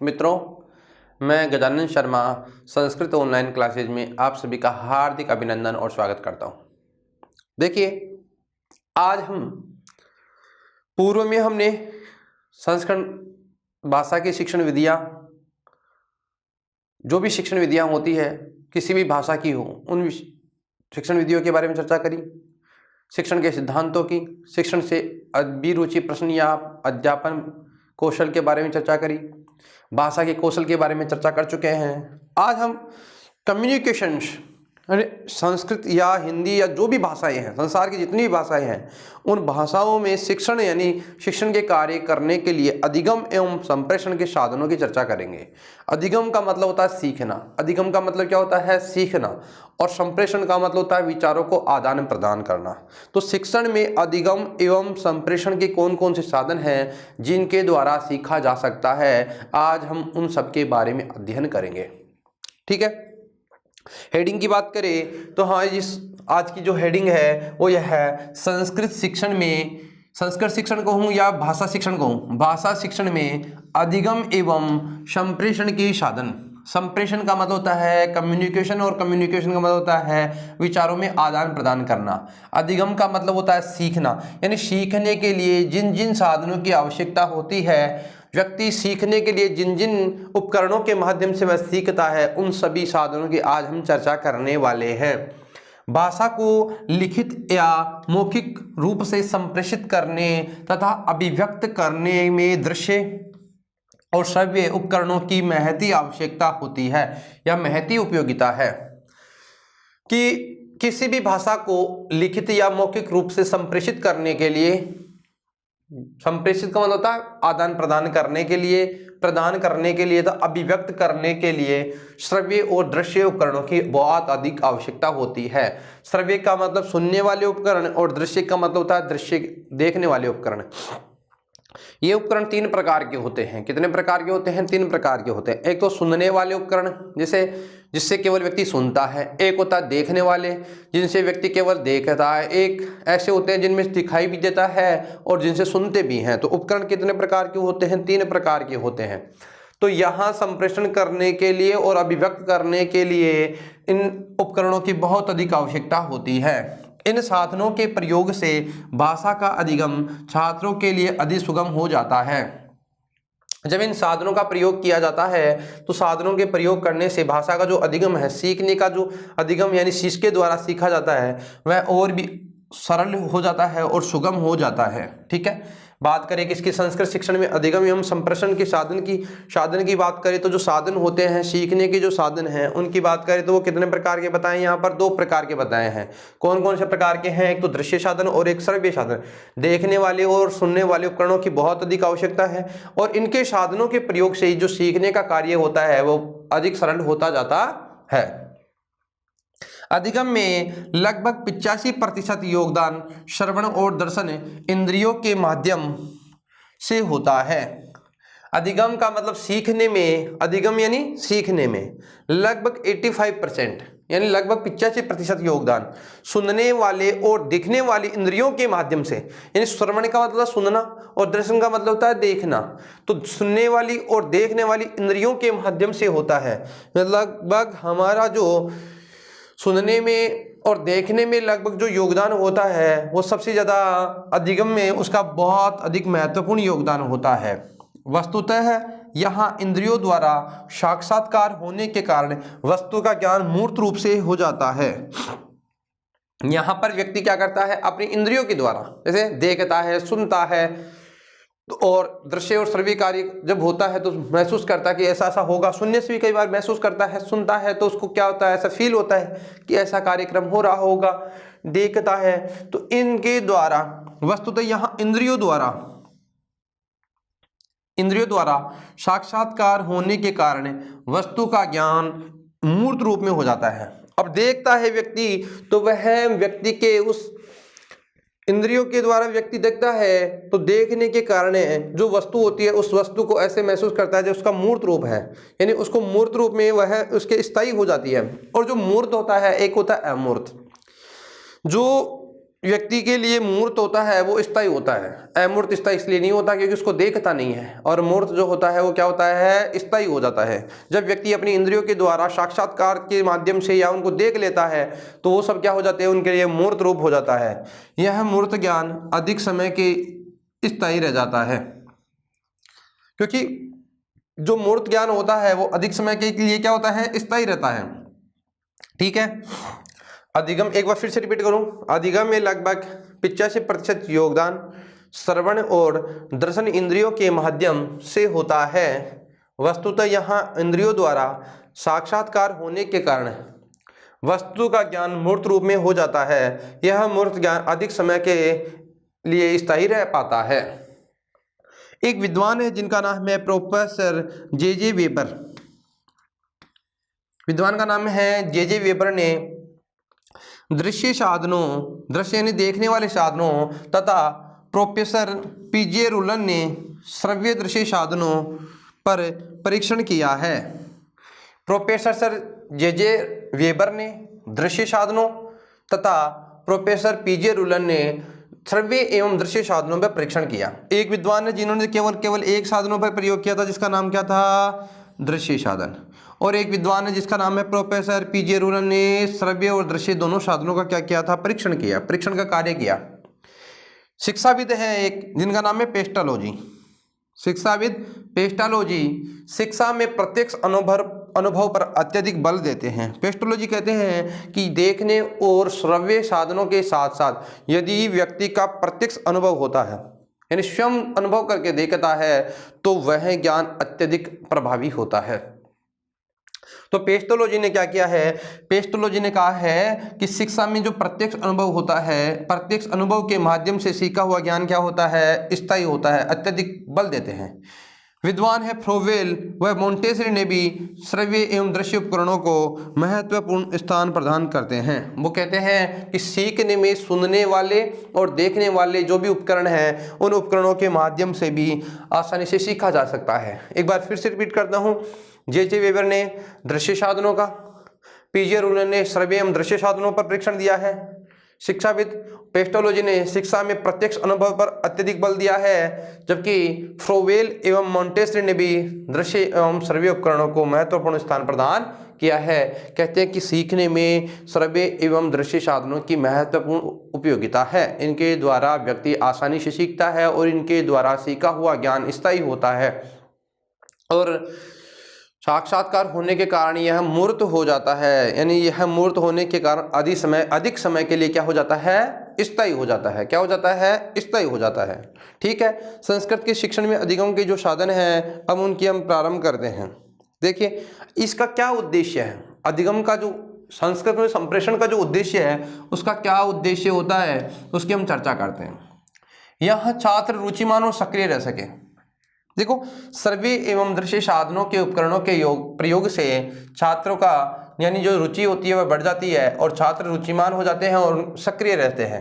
मित्रों, मैं Gajanan Sharma Sanskrit online classes में आप सभी का हार्दिक अभिनंदन और स्वागत करता हूं। देखिए, आज हम पूर्व में हमने संस्कृत भाषा की शिक्षण विधियां, जो भी शिक्षण विधियां होती है किसी भी भाषा की हो, उन शिक्षण विधियों के बारे में चर्चा करी, शिक्षण के सिद्धांतों की, शिक्षण से अभिरुचि प्रश्न या अध्यापन कौशल के बारे में चर्चा करी, भाषा के कौशल के बारे में चर्चा कर चुके हैं। आज हम कम्युनिकेशंस संस्कृत या हिंदी या जो भी भाषाएं हैं, संसार की जितनी भी भाषाएं हैं, उन भाषाओं में शिक्षण यानी शिक्षण के कार्य करने के लिए अधिगम एवं संप्रेषण के साधनों की चर्चा करेंगे। अधिगम का मतलब होता है सीखना, अधिगम का मतलब क्या होता है? सीखना। और संप्रेषण का मतलब होता है विचारों को आदान प्रदान करना। तो शिक्षण में अधिगम एवं संप्रेषण के कौन कौन से साधन हैं जिनके द्वारा सीखा जा सकता है, आज हम उन सब के बारे में अध्ययन करेंगे। ठीक है, हेडिंग की बात करें तो हाँ, इस आज की जो हेडिंग है वो यह है, संस्कृत शिक्षण में, संस्कृत शिक्षण कहूँ या भाषा शिक्षण कहूँ, भाषा शिक्षण में अधिगम एवं संप्रेषण के साधन। संप्रेषण का मतलब होता है कम्युनिकेशन और कम्युनिकेशन का मतलब होता है विचारों में आदान प्रदान करना। अधिगम का मतलब होता है सीखना, यानी सीखने के लिए जिन जिन साधनों की आवश्यकता होती है, व्यक्ति सीखने के लिए जिन जिन उपकरणों के माध्यम से वह सीखता है, उन सभी साधनों की आज हम चर्चा करने वाले हैं। भाषा को लिखित या मौखिक रूप से संप्रेषित करने तथा अभिव्यक्त करने में दृश्य और श्रव्य उपकरणों की महती आवश्यकता होती है या महती उपयोगिता है। कि किसी भी भाषा को लिखित या मौखिक रूप से संप्रेषित करने के लिए, संप्रेषित का मतलब होता है आदान प्रदान करने के लिए, प्रदान करने के लिए, तो अभिव्यक्त करने के लिए श्रव्य और दृश्य उपकरणों की बहुत अधिक आवश्यकता होती है। श्रव्य का मतलब सुनने वाले उपकरण और दृश्य का मतलब होता है दृश्य देखने वाले उपकरण। ये उपकरण तीन प्रकार के होते हैं। कितने प्रकार के होते हैं? तीन प्रकार के होते हैं। एक तो सुनने वाले उपकरण, जिससे केवल व्यक्ति सुनता है। एक होता है देखने वाले, जिनसे व्यक्ति केवल देखता है। एक ऐसे होते हैं जिनमें दिखाई भी देता है और जिनसे सुनते भी हैं। तो उपकरण कितने प्रकार के होते हैं? तीन प्रकार के होते हैं। तो यहाँ संप्रेषण करने के लिए और अभिव्यक्त करने के लिए इन उपकरणों की बहुत अधिक आवश्यकता होती है। इन साधनों के प्रयोग से भाषा का अधिगम छात्रों के लिए अधिक सुगम हो जाता है। जब इन साधनों का प्रयोग किया जाता है तो साधनों के प्रयोग करने से भाषा का जो अधिगम है, सीखने का जो अधिगम यानी शीश के द्वारा सीखा जाता है, वह और भी सरल हो जाता है और सुगम हो जाता है। ठीक है, बात करें किसकी? संस्कृत शिक्षण में अधिगम एवं संप्रेषण के साधन की बात करें तो जो साधन होते हैं, सीखने के जो साधन हैं, उनकी बात करें तो वो कितने प्रकार के बताएं? यहाँ पर दो प्रकार के बताए हैं। कौन कौन से प्रकार के हैं? एक तो दृश्य साधन और एक श्रव्य साधन। देखने वाले और सुनने वाले उपकरणों की बहुत अधिक आवश्यकता है और इनके साधनों के प्रयोग से जो सीखने का कार्य होता है वो अधिक सरल होता जाता है। अधिगम में लगभग 85% योगदान श्रवण और दर्शन इंद्रियों के माध्यम से होता है। अधिगम का मतलब सीखने में, अधिगम यानी सीखने में लगभग 85% यानी लगभग 85% योगदान सुनने वाले और दिखने वाली इंद्रियों के माध्यम से, यानी श्रवण का मतलब सुनना और दर्शन का मतलब होता है देखना। तो सुनने वाली और देखने वाली इंद्रियों के माध्यम से होता है। लगभग हमारा जो सुनने में और देखने में लगभग जो योगदान होता है वो सबसे ज़्यादा अधिगम में उसका बहुत अधिक महत्वपूर्ण योगदान होता है। वस्तुतः यहाँ इंद्रियों द्वारा साक्षात्कार होने के कारण वस्तु का ज्ञान मूर्त रूप से हो जाता है। यहाँ पर व्यक्ति क्या करता है? अपनी इंद्रियों के द्वारा, जैसे देखता है, सुनता है, और दृश्य और श्रव्य कार्य जब होता है तो महसूस करता है कि ऐसा ऐसा होगा। सुनने से भी कई बार महसूस करता है, सुनता है तो उसको क्या होता है? ऐसा फील होता है कि ऐसा कार्यक्रम हो रहा होगा। देखता है तो इनके द्वारा वस्तुतः यहाँ इंद्रियों द्वारा साक्षात्कार होने के कारण वस्तु का ज्ञान मूर्त रूप में हो जाता है। अब देखता है व्यक्ति तो वह व्यक्ति के उस इंद्रियों के द्वारा व्यक्ति देखता है तो देखने के कारण जो वस्तु होती है उस वस्तु को ऐसे महसूस करता है जो उसका मूर्त रूप है, यानी उसको मूर्त रूप में वह उसके स्थायी हो जाती है। और जो मूर्त होता है, एक होता है अमूर्त। जो व्यक्ति के लिए मूर्त होता है वो स्थायी होता है, अमूर्त स्थायी इसलिए नहीं होता क्योंकि उसको देखता नहीं है, और मूर्त जो होता है वो क्या होता है, स्थायी हो जाता है। जब व्यक्ति अपनी इंद्रियों के द्वारा साक्षात्कार के माध्यम से या उनको देख लेता है तो वो सब क्या हो जाते हैं, उनके लिए मूर्त रूप हो जाता है। यह मूर्त ज्ञान अधिक समय के स्थायी रह जाता है, क्योंकि जो मूर्त ज्ञान होता है वो अधिक समय के लिए क्या होता है, स्थायी रहता है। ठीक है, अधिगम एक बार फिर से रिपीट करूं, अधिगम में लगभग 85% योगदान श्रवण और दर्शन इंद्रियों के माध्यम से होता है। वस्तुतः यहाँ इंद्रियों द्वारा साक्षात्कार होने के कारण वस्तु का ज्ञान मूर्त रूप में हो जाता है। यह मूर्त ज्ञान अधिक समय के लिए स्थायी रह पाता है। एक विद्वान है जिनका नाम है प्रोफेसर जे वेबर। विद्वान का नाम है जे वेबर ने दृश्य साधनों, दृश्य यानी देखने वाले साधनों तथा प्रोफेसर पीजे रुलन ने श्रव्य दृश्य साधनों पर परीक्षण किया है। प्रोफेसर सर जे वेबर ने दृश्य साधनों तथा प्रोफेसर पीजे रुलन ने श्रव्य एवं दृश्य साधनों पर परीक्षण किया। एक विद्वान है जिन्होंने केवल एक साधनों पर प्रयोग किया था जिसका नाम क्या था, दृश्य साधन, और एक विद्वान है जिसका नाम है प्रोफेसर पीजे रुलन ने श्रव्य और दृश्य दोनों साधनों का क्या किया था, परीक्षण किया, परीक्षण का कार्य किया। शिक्षाविद है एक जिनका नाम है पेस्टालॉजी। शिक्षाविद पेस्टालॉजी शिक्षा में प्रत्यक्ष अनुभव पर अत्यधिक बल देते हैं। पेस्टोलॉजी कहते हैं कि देखने और श्रव्य साधनों के साथ साथ यदि व्यक्ति का प्रत्यक्ष अनुभव होता है यानी स्वयं अनुभव करके देखता है तो वह ज्ञान अत्यधिक प्रभावी होता है। तो पेस्टोलॉजी ने क्या किया है, पेस्टोलॉजी ने कहा है कि शिक्षा में जो प्रत्यक्ष अनुभव होता है, प्रत्यक्ष अनुभव के माध्यम से सीखा हुआ ज्ञान क्या होता है, स्थायी होता है, अत्यधिक बल देते हैं। विद्वान है फ्रोवेल व मोंटेसरी ने भी श्रव्य एवं दृश्य उपकरणों को महत्वपूर्ण स्थान प्रदान करते हैं। वो कहते हैं कि सीखने में सुनने वाले और देखने वाले जो भी उपकरण हैं उन उपकरणों के माध्यम से भी आसानी से सीखा जा सकता है। एक बार फिर से रिपीट करता हूँ, जे वेबर ने दृश्य साधनों का, पीजे रुलन ने श्रव्य एवं दृश्य साधनों पर परीक्षण दिया है। शिक्षाविद पेस्टोलॉजी ने शिक्षा में प्रत्यक्ष अनुभव पर अत्यधिक बल दिया है, जबकि फ्रोवेल एवं मोंटेसरी ने भी दृश्य एवं श्रव्य उपकरणों को महत्वपूर्ण स्थान प्रदान किया है। कहते हैं कि सीखने में श्रव्य एवं दृश्य साधनों की महत्वपूर्ण उपयोगिता है। इनके द्वारा व्यक्ति आसानी से सीखता है और इनके द्वारा सीखा हुआ ज्ञान स्थायी होता है और साक्षात्कार होने के कारण यह मूर्त हो जाता है, यानी यह मूर्त होने के कारण अधिक समय के लिए क्या हो जाता है, स्थायी हो जाता है। क्या हो जाता है, स्थायी हो जाता है। ठीक है, संस्कृत के शिक्षण में अधिगम के जो साधन हैं अब उनकी हम प्रारंभ करते हैं। देखिए इसका क्या उद्देश्य है, अधिगम का जो संस्कृत में संप्रेषण का जो उद्देश्य है उसका क्या उद्देश्य होता है उसकी हम चर्चा करते हैं। यह छात्र रुचिमान और सक्रिय रह सके। देखो श्रव्य एवं दृश्य साधनों के उपकरणों के प्रयोग से छात्रों का यानी जो रुचि होती है वह बढ़ जाती है और छात्र रुचिमान हो जाते हैं और सक्रिय रहते हैं।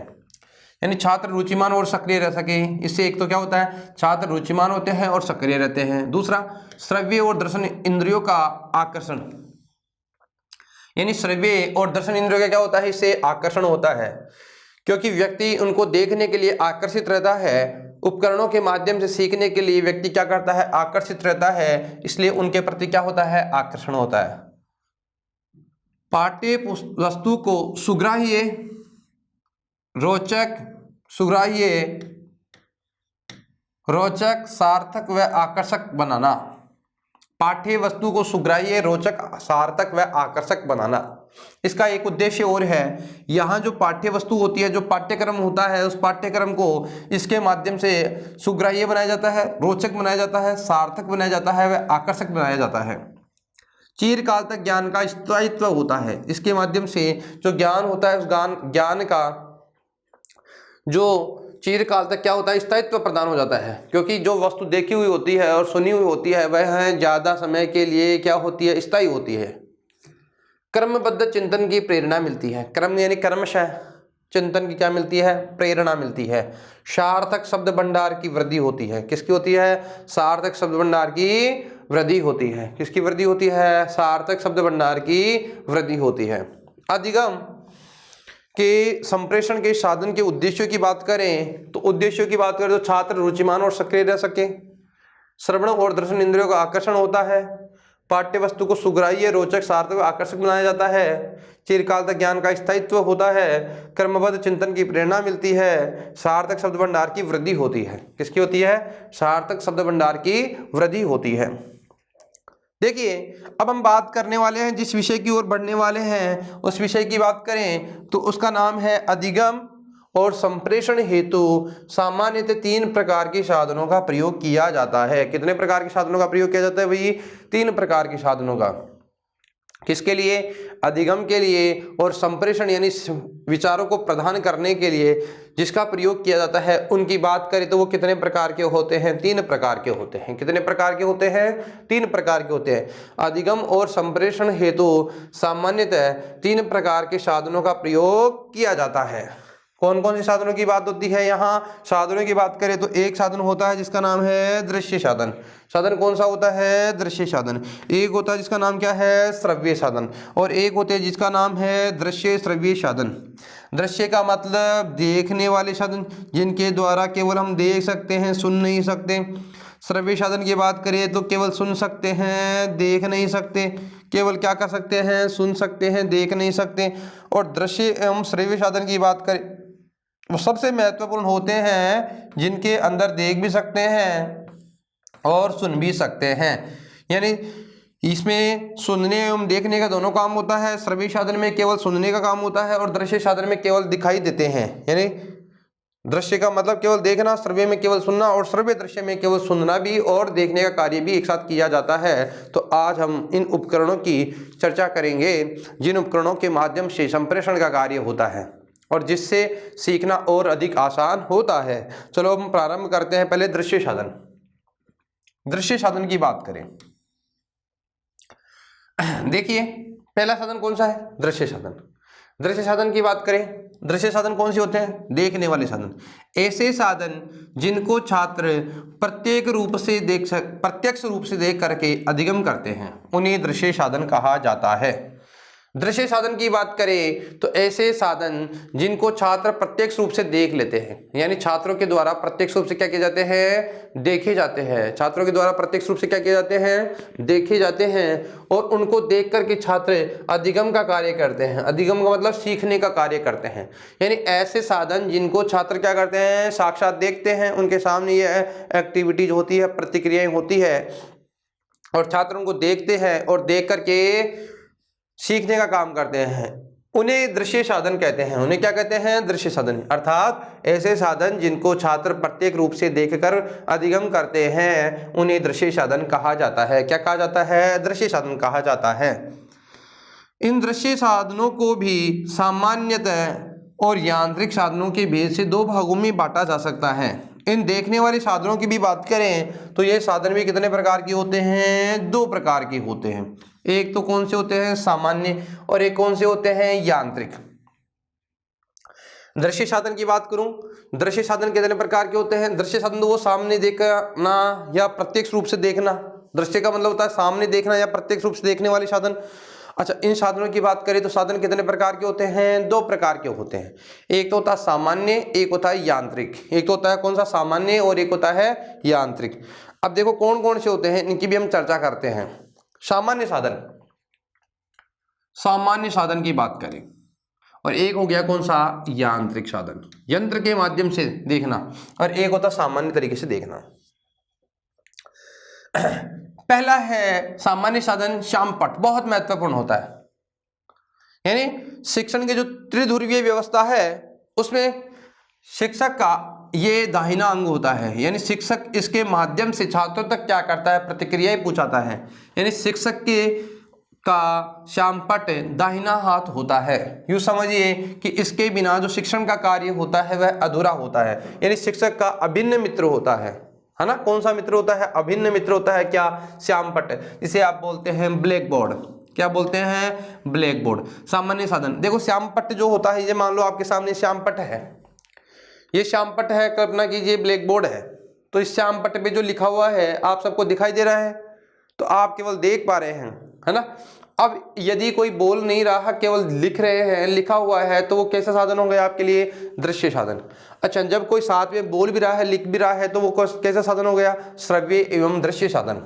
यानी छात्र रुचिमान और सक्रिय रह सके, इससे एक तो क्या होता है, छात्र रुचिमान होते हैं और सक्रिय रहते हैं। दूसरा, श्रव्य और दर्शन इंद्रियों का आकर्षण, यानी श्रव्य और दर्शन इंद्रियों का क्या होता है, इससे आकर्षण होता है क्योंकि व्यक्ति उनको देखने के लिए आकर्षित रहता है। उपकरणों के माध्यम से सीखने के लिए व्यक्ति क्या करता है, आकर्षित रहता है, इसलिए उनके प्रति क्या होता है, आकर्षण होता है। पाठ्य वस्तु को सुग्राह्य, रोचक, सार्थक व आकर्षक बनाना। पाठ्य वस्तु को सुग्राह्य, रोचक, सार्थक व आकर्षक बनाना, इसका एक उद्देश्य और है। यहाँ जो पाठ्य वस्तु होती है, जो पाठ्यक्रम होता है, उस पाठ्यक्रम को इसके माध्यम से सुग्राह्य बनाया जाता है, रोचक बनाया जाता है, सार्थक बनाया जाता है व आकर्षक बनाया जाता है। चिरकाल तक ज्ञान का स्थायित्व होता है। इसके माध्यम से जो ज्ञान होता है उस ज्ञान का जो चिरकाल तक क्या होता है, स्थायित्व प्रदान हो जाता है, क्योंकि जो वस्तु देखी हुई होती है और सुनी हुई होती है वह ज़्यादा समय के लिए क्या होती है, स्थायी होती है। क्रमबद्ध चिंतन की प्रेरणा मिलती है। क्रम यानी क्रमशः चिंतन की क्या मिलती है, प्रेरणा मिलती है। सार्थक शब्द भंडार की वृद्धि होती है। किसकी होती है, सार्थक शब्द भंडार की वृद्धि होती है। किसकी वृद्धि होती है, सार्थक शब्द भंडार की वृद्धि होती है। अधिगम के संप्रेषण के साधन के उद्देश्यों की बात करें तो छात्र रुचिमान और सक्रिय रह सके, श्रवण और दर्शन इंद्रियों का आकर्षण होता है, पाठ्य वस्तु को सुग्राह्य, रोचक, सार्थक और आकर्षक बनाया जाता है, चिरकाल तक ज्ञान का स्थायित्व होता है, क्रमबद्ध चिंतन की प्रेरणा मिलती है, सार्थक शब्द भंडार की वृद्धि होती है। किसकी होती है? सार्थक शब्द भंडार की वृद्धि होती है। देखिए अब हम बात करने वाले हैं, जिस विषय की ओर बढ़ने वाले हैं उस विषय की बात करें तो उसका नाम है अधिगम और संप्रेषण हेतु सामान्यतः 3 प्रकार के साधनों का प्रयोग किया जाता है। कितने प्रकार के साधनों का प्रयोग किया जाता है भाई? 3 प्रकार के साधनों का। किसके लिए? अधिगम के लिए और संप्रेषण यानी विचारों को प्रदान करने के लिए जिसका प्रयोग किया जाता है उनकी बात करें तो वो कितने प्रकार के होते हैं? 3 प्रकार के होते हैं। कितने प्रकार के होते हैं? 3 प्रकार के होते हैं। अधिगम और संप्रेषण हेतु सामान्यतः 3 प्रकार के साधनों का प्रयोग किया जाता है। कौन कौन से साधनों की बात होती है? यहाँ साधनों की बात करें तो एक साधन होता है जिसका नाम है दृश्य साधन। साधन कौन सा होता है? दृश्य साधन। एक होता है जिसका नाम क्या है? श्रव्य साधन। और एक होते हैं जिसका नाम है दृश्य श्रव्य साधन। दृश्य का मतलब देखने वाले साधन जिनके द्वारा केवल हम देख सकते हैं, सुन नहीं सकते। श्रव्य साधन की बात करें तो केवल सुन सकते हैं, देख नहीं सकते। केवल क्या कर सकते हैं? सुन सकते हैं, देख नहीं सकते। और दृश्य एवं श्रव्य साधन की बात करें वो सबसे महत्वपूर्ण होते हैं जिनके अंदर देख भी सकते हैं और सुन भी सकते हैं। यानी इसमें सुनने एवं देखने का दोनों काम होता है। श्रव्य साधन में केवल सुनने का काम होता है और दृश्य साधन में केवल दिखाई देते हैं। यानी दृश्य का मतलब केवल देखना, श्रव्य में केवल सुनना और श्रव्य दृश्य में केवल सुनना भी और देखने का कार्य भी एक साथ किया जाता है। तो आज हम इन उपकरणों की चर्चा करेंगे जिन उपकरणों के माध्यम से संप्रेषण का कार्य होता है और जिससे सीखना और अधिक आसान होता है। चलो हम प्रारंभ करते हैं। पहले दृश्य साधन। दृश्य साधन की बात करें, देखिए पहला साधन कौन सा है? दृश्य साधन। दृश्य साधन की बात करें, दृश्य साधन कौन से होते हैं? देखने वाले साधन। ऐसे साधन जिनको छात्र प्रत्यक्ष रूप से देख करके अधिगम करते हैं उन्हें दृश्य साधन कहा जाता है। दृश्य साधन की बात करें तो ऐसे साधन जिनको छात्र प्रत्यक्ष रूप से देख लेते हैं, यानी छात्रों के द्वारा प्रत्यक्ष रूप से क्या किए जाते हैं? देखे जाते हैं। छात्रों के द्वारा प्रत्यक्ष रूप से क्या किए जाते हैं? देखे जाते हैं। और उनको देख करके छात्र अधिगम का कार्य करते हैं। अधिगम का मतलब सीखने का कार्य करते हैं। यानी ऐसे साधन जिनको छात्र क्या करते हैं? साक्षात देखते हैं, उनके सामने ये एक्टिविटीज होती है, प्रतिक्रियाएं होती है और छात्र उनको देखते हैं और देख करके सीखने का काम करते हैं, उन्हें दृश्य साधन कहते हैं। उन्हें क्या कहते हैं? दृश्य साधन। अर्थात ऐसे साधन जिनको छात्र प्रत्येक रूप से देखकर अधिगम करते हैं उन्हें दृश्य साधन कहा जाता है। क्या कहा जाता है? दृश्य साधन कहा जाता है। इन दृश्य साधनों को भी सामान्यतः और यांत्रिक साधनों के भेद से 2 भागों में बांटा जा सकता है। इन देखने वाले साधनों की भी बात करें तो ये साधन भी कितने प्रकार के होते हैं? 2 प्रकार के होते हैं। एक तो कौन से होते हैं? सामान्य, और एक कौन से होते हैं? यांत्रिक। दृश्य साधन की बात करूं, दृश्य साधन कितने प्रकार के होते हैं? दृश्य साधन तो वो सामने देखना या प्रत्यक्ष रूप से देखना। दृश्य का मतलब होता है सामने देखना या प्रत्यक्ष रूप से देखने वाले साधन। अच्छा, इन साधनों की बात करें तो साधन कितने प्रकार के होते हैं? 2 प्रकार के होते हैं। एक तो होता है सामान्य, एक होता है यांत्रिक। एक तो होता है कौन सा? सामान्य, और एक होता है यांत्रिक। अब देखो कौन कौन से होते हैं, इनकी भी हम चर्चा करते हैं। सामान्य साधन, सामान्य साधन की बात करें, और एक हो गया कौन सा? यांत्रिक साधन, यंत्र के माध्यम से देखना, और एक होता सामान्य तरीके से देखना। पहला है सामान्य साधन, श्यामपट्ट, बहुत महत्वपूर्ण होता है। यानी शिक्षण की जो त्रिध्रुवीय व्यवस्था है उसमें शिक्षक का ये दाहिना अंग होता है। यानी शिक्षक इसके माध्यम से छात्रों तक क्या करता है? प्रतिक्रियाएं पहुंचाता है। यानी शिक्षक के का श्यामपट्ट दाहिना हाथ होता है। यूँ समझिए कि इसके बिना जो शिक्षण का कार्य होता है वह अधूरा होता है। यानी शिक्षक का अभिन्न मित्र होता है ना? कौन सा मित्र होता है? अभिन्न मित्र होता है। क्या? श्यामपट्ट। इसे आप बोलते हैं ब्लैक बोर्ड। क्या बोलते हैं? Black board. सामान्य साधन, देखो श्यामपट्ट जो होता है, ये मान लो आपके सामने श्यामपट्ट है, ये श्यामपट्ट है, कल्पना कीजिए ब्लैक बोर्ड है। तो इस श्यामपट्ट पे जो लिखा हुआ है आप सबको दिखाई दे रहा है, तो आप केवल देख पा रहे हैं, है ना? अब यदि कोई बोल नहीं रहा, केवल लिख रहे हैं, लिखा हुआ है, तो वो कैसा साधन हो गया आपके लिए? दृश्य साधन। अच्छा, जब कोई साथ में बोल भी रहा है, लिख भी रहा है, तो वो कैसा साधन हो गया? श्रव्य एवं दृश्य साधन।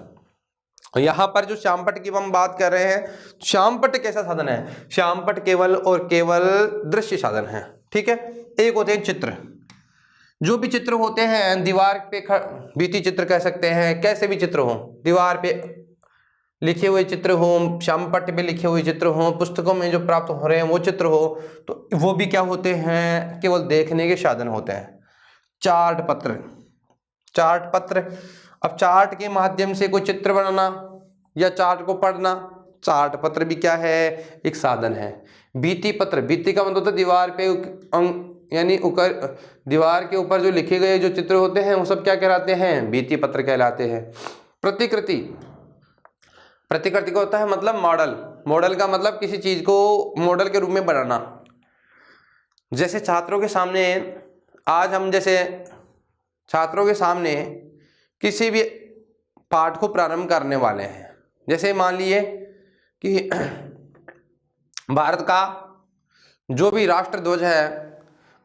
यहाँ पर जो श्यामपट्ट की हम बात कर रहे हैं, श्यामपट्ट कैसा साधन है? श्यामपट्ट केवल और केवल दृश्य साधन है। ठीक है। एक होते हैं चित्र, जो भी चित्र होते हैं दीवार पे भित्ति चित्र कह सकते हैं, कैसे भी चित्र हो, दीवार पे लिखे हुए चित्र हो, श्यामपट्ट पे लिखे हुए चित्र हो, पुस्तकों में जो प्राप्त हो रहे हैं वो चित्र हो, तो वो भी क्या होते हैं? केवल देखने के साधन होते हैं। चार्ट पत्र, चार्ट पत्र, अब चार्ट के माध्यम से कोई चित्र बनाना या चार्ट को पढ़ना, चार्ट पत्र भी क्या है? एक साधन है। भित्ति पत्र, भित्ति का मतलब होता है दीवार पे यानी दीवार के ऊपर जो लिखे गए जो चित्र होते हैं वो सब क्या कहलाते हैं? भित्ति पत्र कहलाते हैं। प्रतिकृति, प्रतिकृति का होता है मतलब मॉडल, मॉडल का मतलब किसी चीज को मॉडल के रूप में बनाना। जैसे छात्रों के सामने आज हम जैसे छात्रों के सामने किसी भी पाठ को प्रारंभ करने वाले हैं, जैसे मान लिए कि भारत का जो भी राष्ट्र ध्वज है,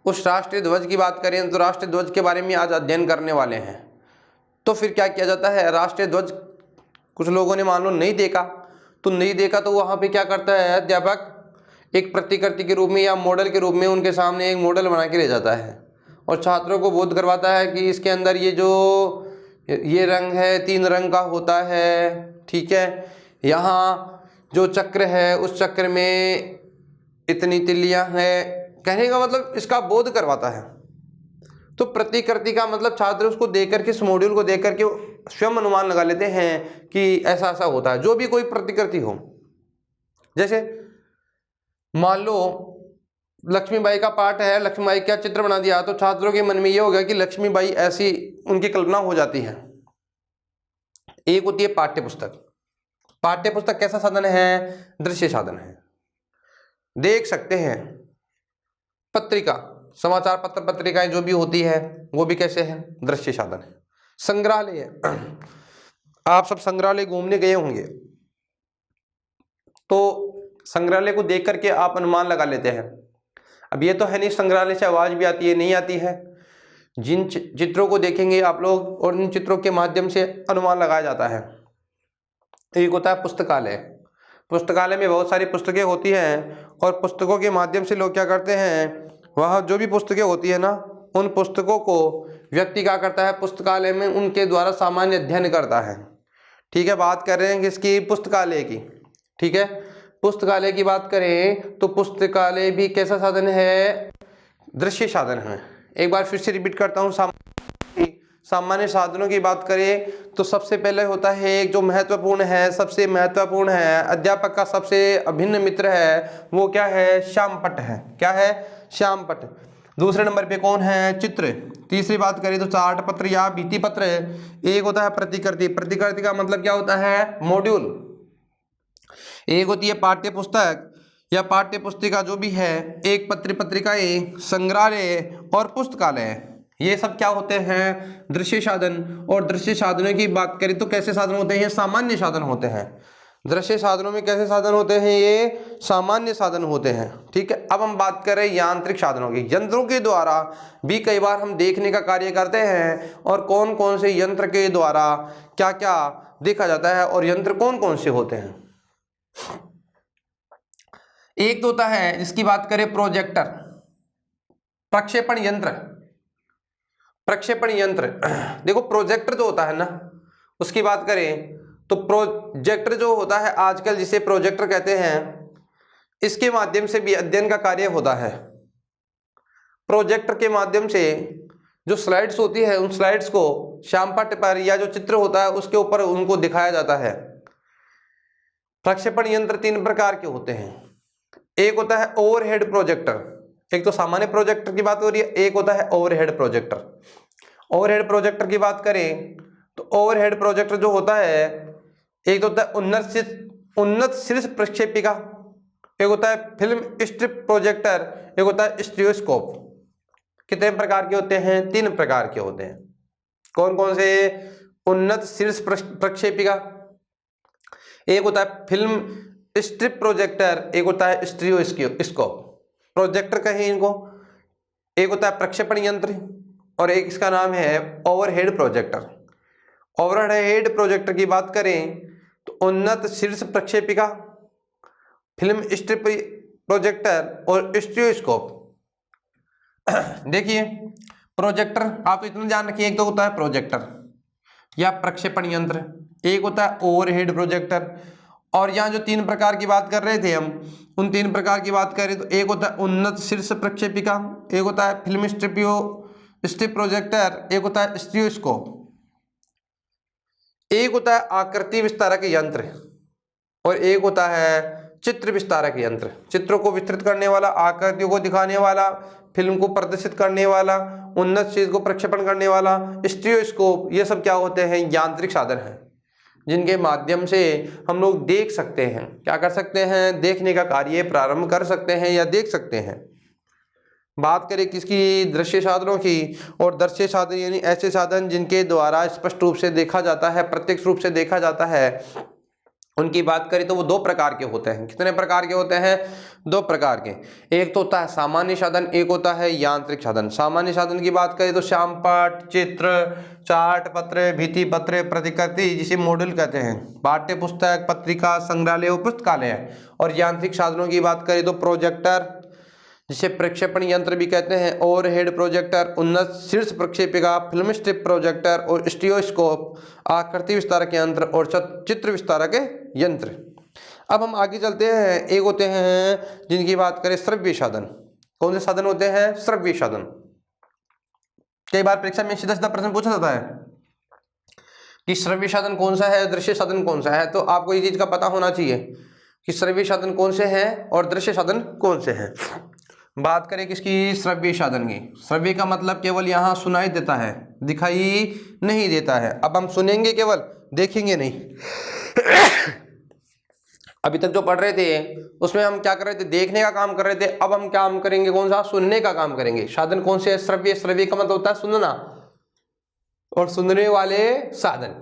उस राष्ट्रीय ध्वज की बात करें तो राष्ट्रीय ध्वज के बारे में आज अध्ययन करने वाले हैं। तो फिर क्या किया जाता है? राष्ट्रीय ध्वज कुछ लोगों ने मान लो नहीं देखा, तो नहीं देखा तो वहाँ पे क्या करता है अध्यापक? एक प्रतिकृति के रूप में या मॉडल के रूप में उनके सामने एक मॉडल बना के ले जाता है और छात्रों को बोध करवाता है कि इसके अंदर ये रंग है, 3 रंग का होता है। ठीक है। यहाँ जो चक्र है उस चक्र में इतनी तिल्लियाँ हैं, कहने का मतलब इसका बोध करवाता है। तो प्रतिकृति का मतलब छात्र उसको देख करके, इस मॉड्यूल को देख करके स्वयं अनुमान लगा लेते हैं कि ऐसा ऐसा होता है, जो भी कोई प्रतिकृति हो। जैसे मान लो लक्ष्मीबाई का पाठ है, लक्ष्मीबाई का चित्र बना दिया, तो छात्रों के मन में ये हो गया कि लक्ष्मीबाई ऐसी उनकी कल्पना हो जाती है। एक होती है पाठ्य पुस्तक। पाठ्य पुस्तक कैसा साधन है? दृश्य साधन है, देख सकते हैं। पत्रिका, समाचार पत्र पत्रिकाएं जो भी होती है वो भी कैसे है? दृश्य साधन है। संग्रहालय, आप सब संग्रहालय घूमने गए होंगे, तो संग्रहालय को देख करके आप अनुमान लगा लेते हैं। अब ये तो है नहीं संग्रहालय से आवाज भी आती है, नहीं आती है। जिन चित्रों को देखेंगे आप लोग और इन चित्रों के माध्यम से अनुमान लगाया जाता है। एक होता है पुस्तकालय। पुस्तकालय में बहुत सारी पुस्तकें होती हैं और पुस्तकों के माध्यम से लोग क्या करते हैं, वह जो भी पुस्तकें होती है ना, उन पुस्तकों को व्यक्ति क्या करता है? पुस्तकालय में उनके द्वारा सामान्य अध्ययन करता है। ठीक है। बात कर रहे हैं किसकी? पुस्तकालय की। ठीक है। पुस्तकालय की बात करें तो पुस्तकालय भी कैसा साधन है? दृश्य साधन है। एक बार फिर से रिपीट करता हूँ, सामान्य साधनों की बात करें तो सबसे पहले होता है एक जो महत्वपूर्ण है, सबसे महत्वपूर्ण है, अध्यापक का सबसे अभिन्न मित्र है, वो क्या है? श्यामपट्ट है। क्या है? श्यामपट्ट। दूसरे नंबर पे कौन है? चित्र। तीसरी बात करें तो चार्ट पत्र या भित्ति पत्र। एक होता है प्रतिकृति। प्रतिकृति का मतलब क्या होता है? मॉड्यूल। एक होती है पाठ्य पुस्तक या पाठ्य पुस्तिका जो भी है, एक पत्र पत्रिकाएं, संग्रहालय और पुस्तकालय, ये सब क्या होते हैं? दृश्य साधन। और दृश्य साधनों की बात करें तो कैसे साधन होते हैं? सामान्य साधन होते हैं। दृश्य साधनों में कैसे साधन होते हैं? ये सामान्य साधन होते हैं। ठीक है। अब हम बात करें यांत्रिक साधनों की। यंत्रों के द्वारा भी कई बार हम देखने का कार्य करते हैं, और कौन कौन से यंत्र के द्वारा क्या क्या देखा जाता है और यंत्र कौन कौन से होते हैं। एक तो होता है जिसकी बात करें प्रोजेक्टर, प्रक्षेपण यंत्र। प्रक्षेपण यंत्र, देखो प्रोजेक्टर जो होता है ना, उसकी बात करें तो प्रोजेक्टर जो होता है आजकल जिसे प्रोजेक्टर कहते हैं, इसके माध्यम से भी अध्ययन का कार्य होता है। प्रोजेक्टर के माध्यम से जो स्लाइड्स होती है उन स्लाइड्स को श्यामपट्ट पर या जो चित्र होता है उसके ऊपर उनको दिखाया जाता है। प्रक्षेपण यंत्र 3 प्रकार के होते हैं। एक होता है ओवरहेड प्रोजेक्टर, एक तो सामान्य प्रोजेक्टर की बात हो रही है, एक होता है ओवरहेड प्रोजेक्टर। ओवरहेड प्रोजेक्टर की बात करें तो ओवरहेड प्रोजेक्टर जो होता है, एक तो होता है उन्नत शीर्ष प्रक्षेपिका, एक होता है फिल्म स्ट्रिप प्रोजेक्टर, एक होता है स्टीरियोस्कोप। कितने प्रकार के होते हैं? 3 प्रकार के होते हैं। कौन कौन से? उन्नत शीर्ष प्रक्षेपिका, एक होता है फिल्म स्ट्रिप प्रोजेक्टर, एक होता है स्टीरियोस्कोप। प्रोजेक्टर कहें इनको, एक होता है प्रक्षेपण यंत्र और एक इसका नाम है ओवरहेड प्रोजेक्टर। ओवरहेड प्रोजेक्टर की बात करें तो उन्नत शीर्ष प्रक्षेपिका, फिल्म स्ट्रिप प्रोजेक्टर और स्टीरियोस्कोप। देखिए प्रोजेक्टर आप तो इतना ध्यान रखिए, एक तो होता है प्रोजेक्टर या प्रक्षेपण यंत्र, एक होता है ओवरहेड प्रोजेक्टर। और यहाँ जो 3 प्रकार की बात कर रहे थे हम, उन 3 प्रकार की बात करें तो एक होता है उन्नत शीर्ष प्रक्षेपिका, एक होता है फिल्म स्ट्रिप प्रोजेक्टर, एक होता है स्टीरियोस्कोप, एक होता है आकृति विस्तारक यंत्र और एक होता है चित्र विस्तारक यंत्र। चित्रों को विस्तृत करने वाला, आकृतियों को दिखाने वाला, फिल्म को प्रदर्शित करने वाला, उन्नत चीज को प्रक्षेपण करने वाला स्टीरियोस्कोप, ये सब क्या होते हैं? यांत्रिक साधन हैं जिनके माध्यम से हम लोग देख सकते हैं। क्या कर सकते हैं? देखने का कार्य प्रारंभ कर सकते हैं या देख सकते हैं। बात करें किसकी? दृश्य साधनों की। और दृश्य साधन यानी ऐसे साधन जिनके द्वारा स्पष्ट रूप से देखा जाता है, प्रत्यक्ष रूप से देखा जाता है, उनकी बात करें तो वो 2 प्रकार के होते हैं। कितने प्रकार के होते हैं? 2 प्रकार के। एक तो होता है सामान्य साधन, एक होता है यांत्रिक साधन। सामान्य साधन की बात करें तो श्यामपट्ट, चित्र, चार्ट पत्र, भित्ति पत्र, प्रतिकृति, जिसे मॉडल कहते हैं, पाठ्य पुस्तक, पत्रिका, संग्रहालय और पुस्तकालय। और यांत्रिक साधनों की बात करें तो प्रोजेक्टर, जिसे प्रक्षेपण यंत्र भी कहते हैं, ओवरहेड प्रोजेक्टर, उन्नत शीर्ष प्रक्षेपिका, फिल्म स्ट्रिप प्रोजेक्टर और स्टीरियोस्कोप, आकृति विस्तारक यंत्र और चित्र विस्तारक यंत्र। अब हम आगे चलते हैं। एक होते हैं जिनकी बात करें श्रव्य साधन। कौन से साधन होते हैं? श्रव्य साधन। कई बार परीक्षा में सीधा सीधा प्रश्न पूछा जाता है कि श्रव्य साधन कौन सा है, दृश्य साधन कौन सा है। तो आपको ये चीज का पता होना चाहिए कि श्रव्य साधन कौन से हैं और दृश्य साधन कौन से हैं। बात करें किसकी? श्रव्य साधन की। श्रव्य का मतलब केवल यहाँ सुनाई देता है, दिखाई नहीं देता है। अब हम सुनेंगे केवल, देखेंगे नहीं। अभी तक जो पढ़ रहे थे उसमें हम क्या कर रहे थे? देखने का काम कर रहे थे। अब हम काम करेंगे कौन सा? सुनने का काम करेंगे। साधन कौन से? श्रव्य। श्रव्य का मतलब होता है सुनना और सुनने वाले साधन।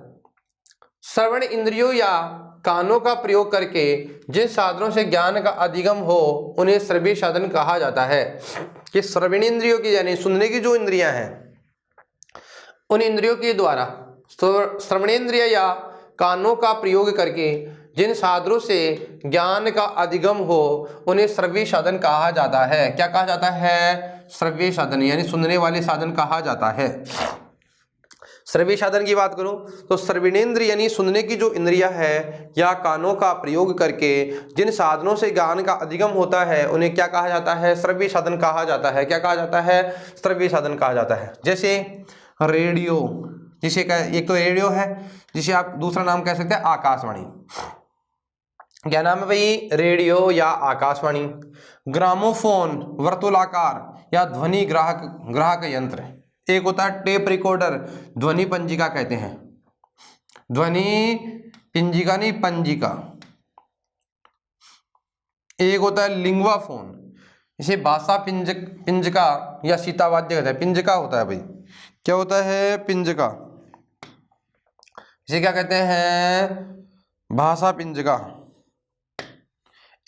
श्रवण इंद्रियों या कानों का प्रयोग करके जिन साधनों से ज्ञान का अधिगम हो उन्हें श्रव्य साधन कहा जाता है। कि श्रवण इंद्रियों की यानी सुनने की जो इंद्रियां हैं, उन इंद्रियों के द्वारा श्रवणेंद्रिय या कानों का प्रयोग करके जिन साधनों से ज्ञान का अधिगम हो उन्हें श्रव्य साधन कहा जाता है। क्या कहा जाता है? श्रव्य साधन यानी सुनने वाले साधन कहा जाता है। श्रव्य साधन की बात करूं तो श्रवणेंद्रिय यानी सुनने की जो इंद्रिया है या कानों का प्रयोग करके जिन साधनों से ज्ञान का अधिगम होता है उन्हें क्या कहा जाता है? श्रव्य साधन कहा जाता है। क्या कहा जाता है? श्रव्य साधन कहा जाता है। जैसे रेडियो, जिसे एक तो रेडियो है, जिसे आप दूसरा नाम कह सकते हैं आकाशवाणी। क्या नाम है भाई? रेडियो या आकाशवाणी। ग्रामोफोन, वर्तुलाकार या ध्वनि ग्राहक यंत्र। एक होता है टेप रिकॉर्डर, ध्वनि पंजिका कहते हैं। ध्वनि पिंजिका नहीं, पंजिका। एक होता है लिंगवा फोन, इसे भाषा पिंजिका या सीतावाद्य कहते हैं। पिंजिका होता है भाई, क्या होता है? पिंजिका। इसे क्या कहते हैं? भाषा पिंजिका।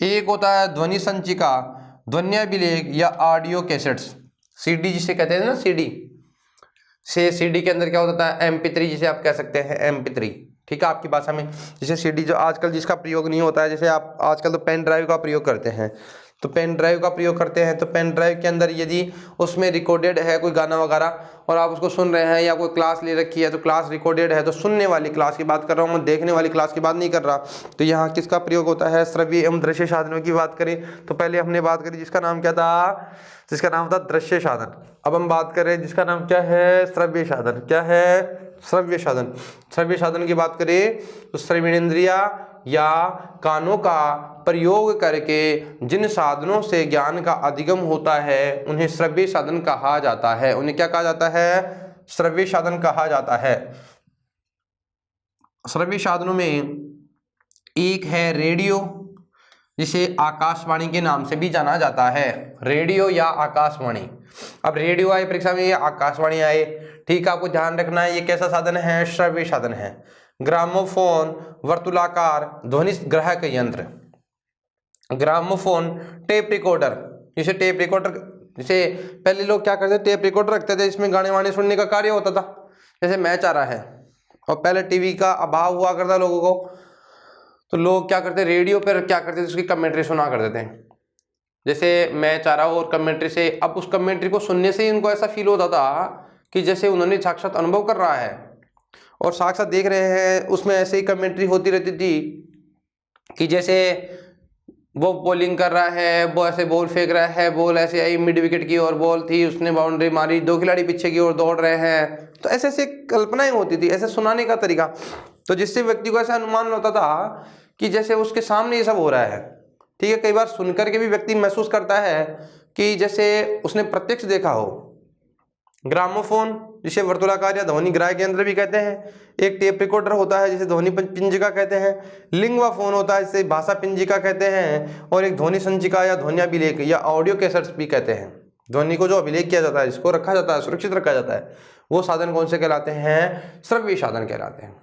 एक होता है ध्वनि संचिका, ध्वन्याभिलेख या ऑडियो कैसेट्स, सीडी जिसे कहते हैं ना, सीडी से। सीडी के अंदर क्या होता है? MP3 जिसे आप कह सकते हैं, MP3, ठीक है आपकी भाषा में। जैसे सीडी जो आजकल जिसका प्रयोग नहीं होता है, जैसे आप आजकल तो पेन ड्राइव का प्रयोग करते हैं, तो पेन ड्राइव का प्रयोग करते हैं तो पेन ड्राइव के अंदर यदि उसमें रिकॉर्डेड है कोई गाना वगैरह और आप उसको सुन रहे हैं, या कोई क्लास ले रखी है तो क्लास रिकॉर्डेड है, तो सुनने वाली क्लास की बात कर रहा हूँ मैं, देखने वाली क्लास की बात नहीं कर रहा। तो यहाँ किसका प्रयोग होता है? श्रव्य एवं दृश्य साधनों की बात करें तो पहले हमने बात करी जिसका नाम क्या था? जिसका नाम था दृश्य साधन। अब हम बात करें जिसका नाम क्या है? श्रव्य साधन। क्या है? श्रव्य साधन। श्रव्य साधन की बात करें तो श्रवणेंद्रिया या कानों का प्रयोग करके जिन साधनों से ज्ञान का अधिगम होता है उन्हें श्रव्य साधन कहा जाता है। उन्हें क्या कहा जाता है? श्रव्य साधन कहा जाता है। श्रव्य साधनों में एक है रेडियो, जिसे आकाशवाणी के नाम से भी जाना जाता है। रेडियो या आकाशवाणी। अब रेडियो आए परीक्षा में, या आकाशवाणी आए, ठीक है, आपको ध्यान रखना है ये कैसा साधन है? श्रव्य साधन है। ग्रामोफोन, वर्तुलाकार ध्वनि ग्राहक यंत्र। Gramophone, tape recorder. जैसे पहले लोग क्या करते थे, टेप रिकॉर्डर रखते थे, इसमें गाने वाने सुनने का कार्य होता था। जैसे मैच आ रहा है और पहले टीवी का अभाव हुआ करता लोगों को, तो लोग क्या करते, रेडियो पर क्या करते थे, उसकी कमेंट्री सुना करते थे। जैसे मैच आ रहा हो और कमेंट्री से, अब उस कमेंट्री को सुनने से ही उनको ऐसा फील होता था कि जैसे उन्होंने साक्षात अनुभव कर रहा है और साक्षात देख रहे हैं। उसमें ऐसे ही कमेंट्री होती रहती थी कि जैसे वो बॉलिंग कर रहा है, वो ऐसे बॉल फेंक रहा है, बॉल ऐसे आई मिड विकेट की और बॉल थी, उसने बाउंड्री मारी, 2 खिलाड़ी पीछे की ओर दौड़ रहे हैं। तो ऐसे ऐसे कल्पनाएं होती थी, ऐसे सुनाने का तरीका, तो जिससे व्यक्ति को ऐसा अनुमान होता था कि जैसे उसके सामने ये सब हो रहा है। ठीक है, कई बार सुनकर के भी व्यक्ति महसूस करता है कि जैसे उसने प्रत्यक्ष देखा हो। ग्रामोफोन, जिसे वर्तुलाकार या ध्वनि ग्राहक यंत्र भी कहते हैं। एक टेप रिकॉर्डर होता है जिसे ध्वनि पिंजिका कहते हैं। लिंगवा फोन होता है जिसे भाषा पिंजिका कहते हैं। और एक ध्वनि संचिका या ध्वनि अभिलेख या ऑडियो कैसेट्स भी कहते हैं। ध्वनि को जो अभिलेख किया जाता है, जिसको रखा जाता है, सुरक्षित रखा जाता है, वो साधन कौन से कहलाते हैं? श्रव्य साधन कहलाते हैं।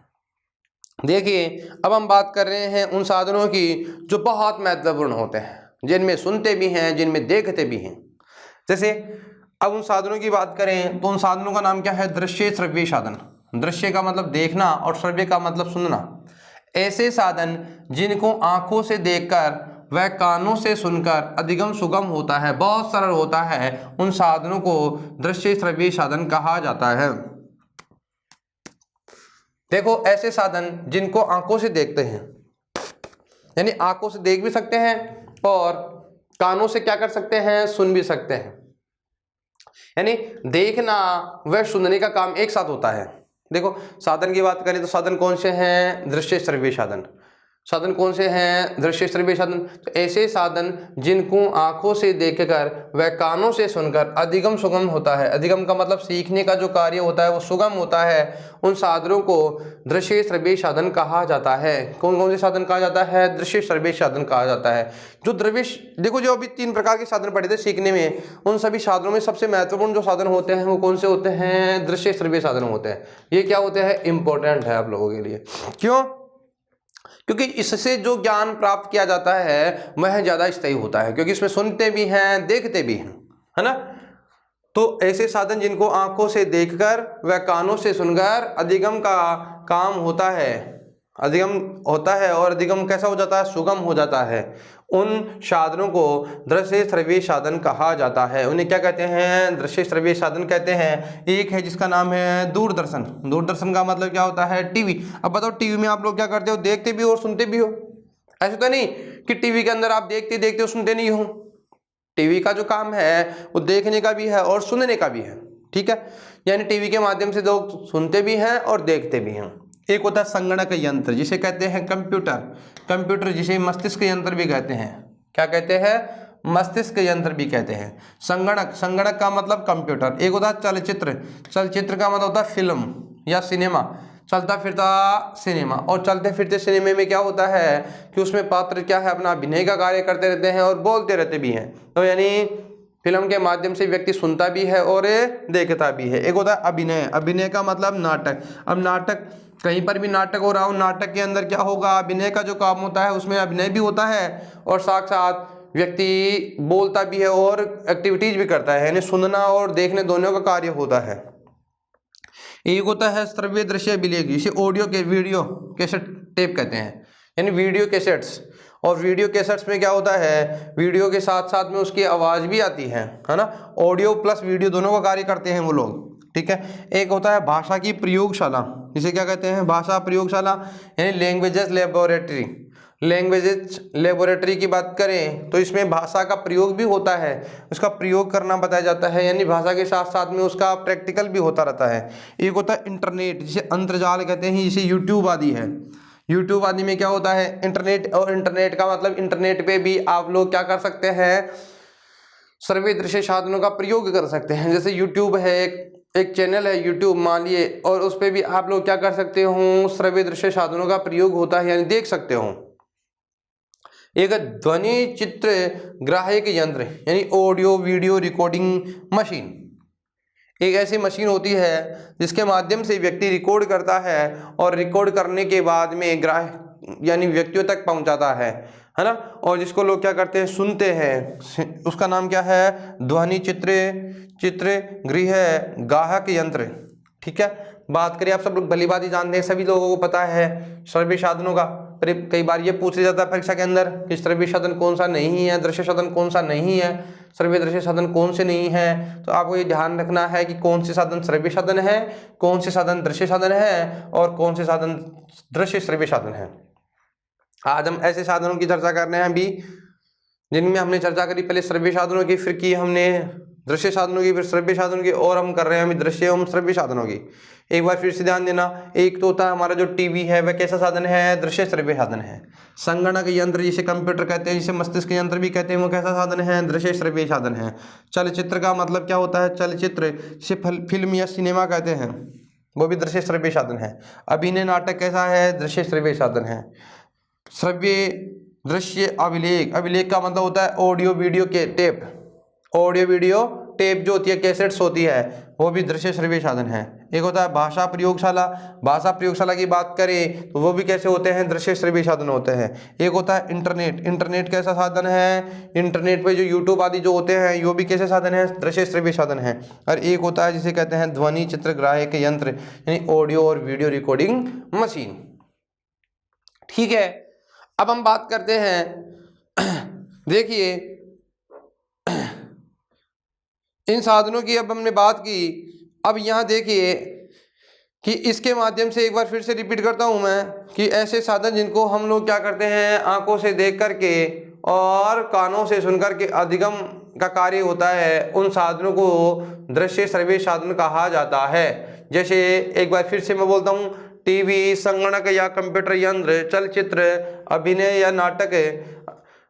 देखिए, अब हम बात कर रहे हैं उन साधनों की जो बहुत महत्वपूर्ण होते हैं, जिनमें सुनते भी हैं, जिनमें देखते भी हैं। जैसे अब उन साधनों की बात करें तो उन साधनों का नाम क्या है? दृश्य श्रव्य साधन। दृश्य का मतलब देखना और श्रव्य का मतलब सुनना। ऐसे साधन जिनको आंखों से देखकर वह कानों से सुनकर अधिगम सुगम होता है, बहुत सरल होता है, उन साधनों को दृश्य श्रव्य साधन कहा जाता है। देखो, ऐसे साधन जिनको आंखों से देखते हैं, यानी आंखों से देख भी सकते हैं और कानों से क्या कर सकते हैं? सुन भी सकते हैं। यानी देखना व सुनने का काम एक साथ होता है। देखो, साधन की बात करें तो साधन कौन से हैं? दृश्य श्रव्य साधन। साधन कौन से हैं? दृश्य श्रव्य साधन। तो ऐसे साधन जिनको आंखों से देखकर व कानों से सुनकर अधिगम सुगम होता है। अधिगम का मतलब सीखने का जो कार्य होता है वो सुगम होता है। उन साधनों को दृश्य श्रव्य साधन कहा जाता है। कौन कौन से साधन कहा जाता है? दृश्य श्रव्य साधन कहा जाता है। जो देखो, जो अभी 3 प्रकार के साधन पढ़े थे सीखने में, उन सभी साधनों में सबसे महत्वपूर्ण जो साधन होते हैं वो कौन से होते हैं? दृश्य श्रव्य साधन होते हैं। ये क्या होते हैं? इंपॉर्टेंट है आप लोगों के लिए। क्यों? क्योंकि इससे जो ज्ञान प्राप्त किया जाता है वह ज्यादा स्थायी होता है, क्योंकि इसमें सुनते भी हैं, देखते भी हैं, है ना। तो ऐसे साधन जिनको आंखों से देखकर व कानों से सुनकर अधिगम का काम होता है, अधिगम होता है, और अधिगम कैसा हो जाता है? सुगम हो जाता है। उन साधनों को दृश्य श्रव्य साधन कहा जाता है। उन्हें क्या कहते हैं? दृश्य श्रव्य साधन कहते हैं। एक है जिसका नाम है दूरदर्शन। दूरदर्शन का मतलब क्या होता है? टीवी। अब बताओ, टीवी में आप लोग क्या करते हो? देखते भी हो और सुनते भी हो। ऐसा तो नहीं कि टीवी के अंदर आप देखते देखते हो, सुनते नहीं हो। टीवी का जो काम है वो देखने का भी है और सुनने का भी है। ठीक है, यानी टीवी के माध्यम से लोग सुनते भी हैं और देखते भी हैं। एक होता है संगणक यंत्र, जिसे कहते हैं कंप्यूटर। कंप्यूटर जिसे मस्तिष्क यंत्र भी कहते हैं। क्या कहते हैं? मस्तिष्क यंत्र भी कहते हैं। संगणक, संगणक का मतलब कंप्यूटर। एक होता है चलचित्र। चलचित्र का मतलब होता है फिल्म या सिनेमा, चलता फिरता सिनेमा। और चलते फिरते सिनेमा में क्या होता है कि उसमें पात्र क्या है? अपना अभिनय का कार्य करते रहते हैं और बोलते रहते भी हैं। तो यानी फिल्म के माध्यम से व्यक्ति सुनता भी है और देखता भी है। एक होता है अभिनय। अभिनय का मतलब नाटक। अब नाटक, कहीं पर भी नाटक हो रहा हो, नाटक के अंदर क्या होगा? अभिनय का जो काम होता है उसमें अभिनय भी होता है और साथ साथ व्यक्ति बोलता भी है और एक्टिविटीज भी करता है, यानी सुनना और देखने दोनों का कार्य होता है। एक होता है श्रव्य दृश्य अभिलेख, जिसे ऑडियो के वीडियो कैसेट टेप कहते हैं, यानी वीडियो कैसेट्स। और वीडियो कैसेट्स में क्या होता है? वीडियो के साथ साथ में उसकी आवाज़ भी आती है ना। ऑडियो प्लस वीडियो दोनों का कार्य करते हैं वो लोग। ठीक है, एक होता है भाषा की प्रयोगशाला, जिसे क्या कहते हैं? भाषा प्रयोगशाला, यानी लैंग्वेजेस लेबोरेटरी। लैंग्वेजेस लेबोरेटरी की बात करें तो इसमें भाषा का प्रयोग भी होता है, उसका प्रयोग करना बताया जाता है, यानी भाषा के साथ साथ में उसका प्रैक्टिकल भी होता रहता है। एक होता है इंटरनेट, जिसे अंतर्जाल कहते हैं, जिसे यूट्यूब आदि है। यूट्यूब आदि में क्या होता है? इंटरनेट। और इंटरनेट का मतलब इंटरनेट पे भी आप लोग क्या कर सकते हैं? श्रव्य दृश्य साधनों का प्रयोग कर सकते हैं। जैसे यूट्यूब है, एक चैनल है यूट्यूब मान लिए, और उस पर भी आप लोग क्या कर सकते हो? श्रव्य दृश्य साधनों का प्रयोग होता है, यानी देख सकते हो। एक ध्वनि चित्र ग्राहक यंत्र, यानी ऑडियो वीडियो रिकॉर्डिंग मशीन। एक ऐसी मशीन होती है जिसके माध्यम से व्यक्ति रिकॉर्ड करता है और रिकॉर्ड करने के बाद में यानी व्यक्तियों तक पहुंचाता है ना। और जिसको लोग क्या करते हैं, सुनते हैं, उसका नाम क्या है, ध्वनि चित्र गृह गाहक यंत्र। ठीक है, बात करिए, आप सब लोग भली बात ही जानते हैं, सभी लोगों को पता है श्रव्य साधनों का। पर कई बार ये पूछ लिया जाता है परीक्षा के अंदर कि श्रव्य साधन कौन सा नहीं है, दृश्य साधन कौन सा नहीं है, श्रव्य दृश्य साधन कौन से नहीं है। तो आपको ये ध्यान रखना है कि कौन से साधन श्रव्य साधन है, कौन से साधन दृश्य साधन है, और कौन से साधन दृश्य श्रव्य साधन है। आज हम ऐसे साधनों की चर्चा कर रहे हैं अभी, जिनमें हमने चर्चा करी पहले श्रव्य साधनों की, फिर की हमने दृश्य साधनों की, फिर श्रव्य साधनों की, और हम कर रहे हैं अभी दृश्य एवं श्रव्य साधनों की। एक बार फिर से ध्यान देना, एक तो होता है हमारा जो टीवी है, वह कैसा साधन है, दृश्य श्रव्य साधन है। संगणक यंत्र जिसे कंप्यूटर कहते हैं, जिसे मस्तिष्क यंत्र भी कहते हैं, वो कैसा साधन है, दृश्य श्रव्य साधन है। चलचित्र का मतलब क्या होता है, चलचित्र जिसे फिल्म या सिनेमा कहते हैं, वो भी दृश्य श्रव्य साधन है। अभिनय नाटक कैसा है, दृश्य श्रव्य साधन है। श्रव्य दृश्य अभिलेख, अभिलेख का मतलब होता है ऑडियो वीडियो के टेप, ऑडियो वीडियो टेप जो होती है, कैसेट्स होती है, वो भी दृश्य श्रव्य साधन है। एक होता है भाषा प्रयोगशाला, भाषा प्रयोगशाला की बात करें तो वो भी कैसे होते हैं, दृश्य श्रव्य साधन होते हैं। एक होता है इंटरनेट, इंटरनेट कैसा साधन है, इंटरनेट पे जो यूट्यूब आदि जो होते हैं, वो भी कैसे साधन है, दृश्य श्रव्य साधन है। और एक होता है जिसे कहते हैं ध्वनि चित्र ग्राहक यंत्र, यानी ऑडियो और वीडियो रिकॉर्डिंग मशीन। ठीक है, अब हम बात करते हैं, देखिए इन साधनों की अब हमने बात की। अब यहाँ देखिए कि इसके माध्यम से एक बार फिर से रिपीट करता हूँ मैं कि ऐसे साधन जिनको हम लोग क्या करते हैं, आंखों से देख करके और कानों से सुन करके अधिगम का कार्य होता है, उन साधनों को दृश्य श्रव्य साधन कहा जाता है। जैसे एक बार फिर से मैं बोलता हूँ, टीवी, संगणक या कंप्यूटर यंत्र, चलचित्र, अभिनय या नाटक,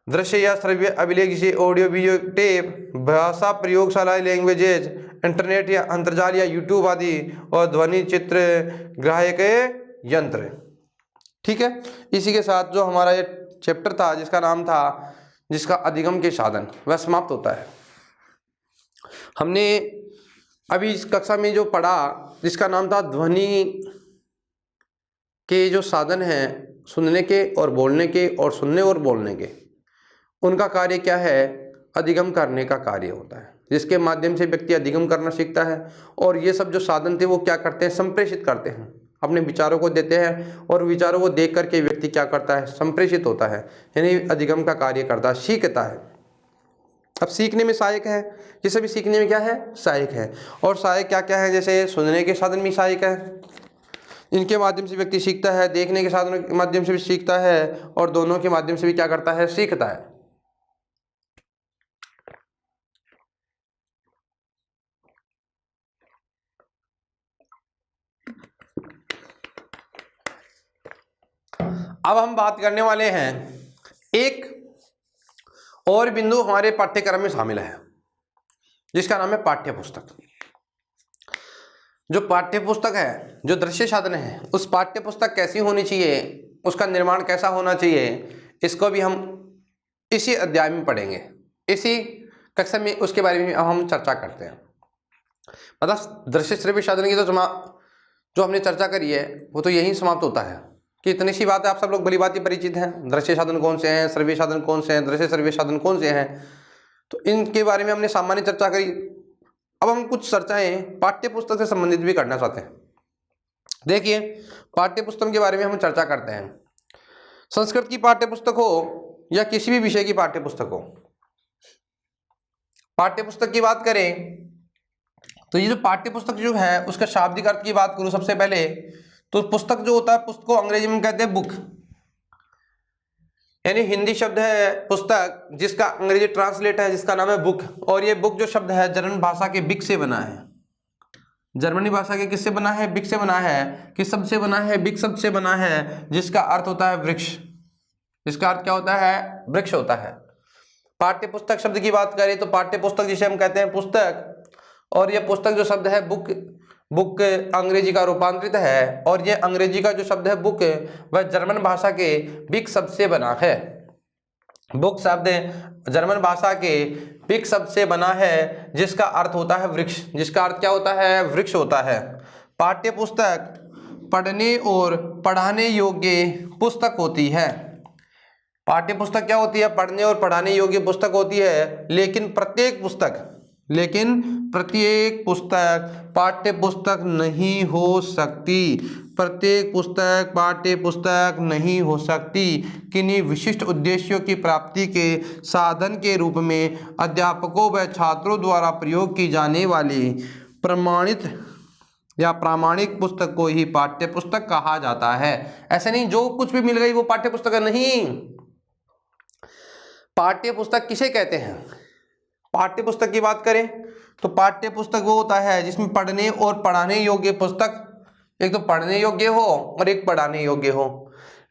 दृश्य या श्रव्य अभिलेख जिसे ऑडियो वीडियो टेप, भाषा प्रयोगशाला लैंग्वेजेज, इंटरनेट या अंतर्जाल या यूट्यूब आदि, और ध्वनि चित्र ग्राहक यंत्र। ठीक है, इसी के साथ जो हमारा ये चैप्टर था जिसका नाम था, जिसका अधिगम के साधन, वह समाप्त होता है। हमने अभी इस कक्षा में जो पढ़ा जिसका नाम था ध्वनि के जो साधन हैं, सुनने के और बोलने के, और सुनने और बोलने के, उनका कार्य क्या है, अधिगम करने का कार्य होता है, जिसके माध्यम से व्यक्ति अधिगम करना सीखता है। और ये सब जो साधन थे वो क्या करते हैं, संप्रेषित करते हैं, अपने विचारों को देते हैं, और विचारों को देख करके व्यक्ति क्या करता है, संप्रेषित होता है, यानी अधिगम का कार्य करता है, सीखता है। अब सीखने में सहायक है, ये सभी सीखने में क्या है, सहायक है। और सहायक क्या क्या है, जैसे सुनने के साधन भी सहायक है, इनके माध्यम से व्यक्ति सीखता है, देखने के साधनों के माध्यम से भी सीखता है, और दोनों के माध्यम से भी क्या करता है, सीखता है। अब हम बात करने वाले हैं, एक और बिंदु हमारे पाठ्यक्रम में शामिल है, जिसका नाम है पाठ्य पुस्तक। जो पाठ्य पुस्तक है, जो दृश्य साधन है, उस पाठ्य पुस्तक कैसी होनी चाहिए, उसका निर्माण कैसा होना चाहिए, इसको भी हम इसी अध्याय में पढ़ेंगे, इसी कक्षा में उसके बारे में हम चर्चा करते हैं। मतलब दृश्य श्रव्य साधन की तो जो हमने चर्चा करी है वो तो यही समाप्त होता है कि इतनी सी बात है, आप सब लोग भली बात ही परिचित हैं, दृश्य साधन कौन से हैं, श्रव्य साधन कौन से हैं, दृश्य श्रव्य साधन कौन से हैं, तो इनके बारे में हमने सामान्य चर्चा करी। अब हम कुछ चर्चाएं पाठ्य पुस्तक से संबंधित भी करना चाहते हैं। देखिए, पाठ्य पुस्तक के बारे में हम चर्चा करते हैं। संस्कृत की पाठ्य पुस्तक हो या किसी भी विषय की पाठ्य पुस्तक हो, पाठ्य पुस्तक की बात करें तो ये जो पाठ्य पुस्तक जो है उसका शाब्दिक अर्थ की बात करूं सबसे पहले, तो पुस्तक जो होता है, पुस्तक को अंग्रेजी में कहते हैं बुक, यानी हिंदी शब्द है पुस्तक, जिसका अंग्रेजी ट्रांसलेट है जिसका नाम है बुक। और ये बुक जो शब्द है जर्मन भाषा के बिक से बना है, जर्मनी भाषा के किससे बना है, बिक से बना है। किस शब्द से बना है, बिक शब्द से बना है, जिसका अर्थ होता है वृक्ष। इसका अर्थ क्या होता है, वृक्ष होता है। पाठ्य पुस्तक शब्द की बात करें तो पाठ्य पुस्तक जिसे हम कहते हैं पुस्तक, और यह पुस्तक जो शब्द है बुक, बुक अंग्रेजी का रूपांतरित है, और ये अंग्रेजी का जो शब्द है बुक वह जर्मन भाषा के बिक शब्द से बना है। बुक शब्द जर्मन भाषा के बिक शब्द से बना है, जिसका अर्थ होता है वृक्ष। जिसका अर्थ क्या होता है, वृक्ष होता है। पाठ्य पुस्तक पढ़ने और पढ़ाने योग्य पुस्तक होती है। पाठ्य पुस्तक क्या होती है? पढ़ने और पढ़ाने योग्य पुस्तक होती है, लेकिन प्रत्येक पुस्तक पाठ्य पुस्तक नहीं हो सकती। प्रत्येक पुस्तक पाठ्य पुस्तक नहीं हो सकती। किन्हीं विशिष्ट उद्देश्यों की प्राप्ति के साधन के रूप में अध्यापकों व छात्रों द्वारा प्रयोग की जाने वाली प्रमाणित या प्रामाणिक पुस्तक को ही पाठ्य पुस्तक कहा जाता है। ऐसे नहीं जो कुछ भी मिल गई वो पाठ्य पुस्तक नहीं। पाठ्य पुस्तक किसे कहते हैं? पाठ्य पुस्तक की बात करें तो पाठ्य पुस्तक वो होता है जिसमें पढ़ने और पढ़ाने योग्य पुस्तक, एक तो पढ़ने योग्य हो और एक पढ़ाने योग्य हो,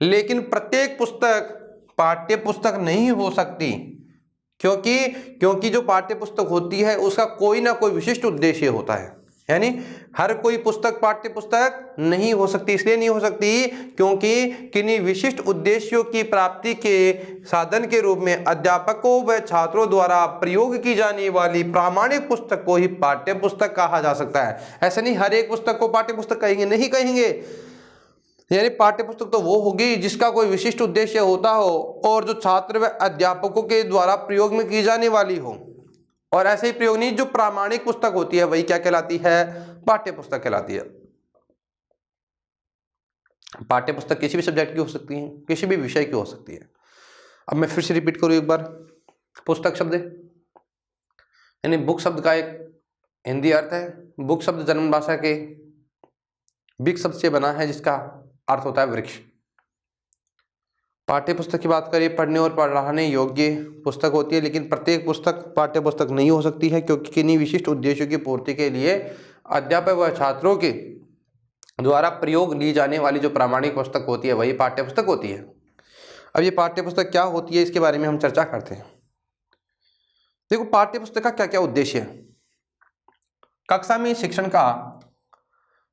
लेकिन प्रत्येक पुस्तक पाठ्य पुस्तक नहीं हो सकती। क्योंकि जो पाठ्य पुस्तक होती है उसका कोई ना कोई विशिष्ट उद्देश्य होता है, यानी हर कोई पुस्तक पाठ्य पुस्तक नहीं हो सकती। इसलिए नहीं हो सकती क्योंकि किन्हीं विशिष्ट उद्देश्यों की प्राप्ति के साधन के रूप में अध्यापकों व छात्रों द्वारा प्रयोग की जाने वाली प्रामाणिक पुस्तक को ही पाठ्य पुस्तक कहा जा सकता है। ऐसे नहीं हर एक पुस्तक को पाठ्य पुस्तक कहेंगे, नहीं कहेंगे। यानी पाठ्य पुस्तक तो वो होगी जिसका कोई विशिष्ट उद्देश्य होता हो और जो छात्र व अध्यापकों के द्वारा प्रयोग में की जाने वाली हो। और ऐसे ही प्रयोग नहीं, जो प्रामाणिक पुस्तक होती है वही क्या कहलाती है? पाठ्य पुस्तक कहलाती है। पाठ्य पुस्तक किसी भी सब्जेक्ट की हो सकती है, किसी भी विषय की हो सकती है। अब मैं फिर से रिपीट करूं एक बार। पुस्तक शब्द यानी बुक शब्द का एक हिंदी अर्थ है। बुक शब्द जर्मन भाषा के बिग शब्द से बना है जिसका अर्थ होता है वृक्ष। पाठ्य पुस्तक की बात करें, पढ़ने और पढ़ाने योग्य पुस्तक होती है, लेकिन प्रत्येक पुस्तक पाठ्य पुस्तक नहीं हो सकती है क्योंकि किन्हीं विशिष्ट उद्देश्यों की पूर्ति के लिए अध्यापक व छात्रों के द्वारा प्रयोग ली जाने वाली जो प्रामाणिक पुस्तक होती है वही पाठ्य पुस्तक होती है। अब ये पाठ्य पुस्तक क्या होती है इसके बारे में हम चर्चा करते हैं। देखो पाठ्य पुस्तक का क्या क्या उद्देश्य है। कक्षा में शिक्षण का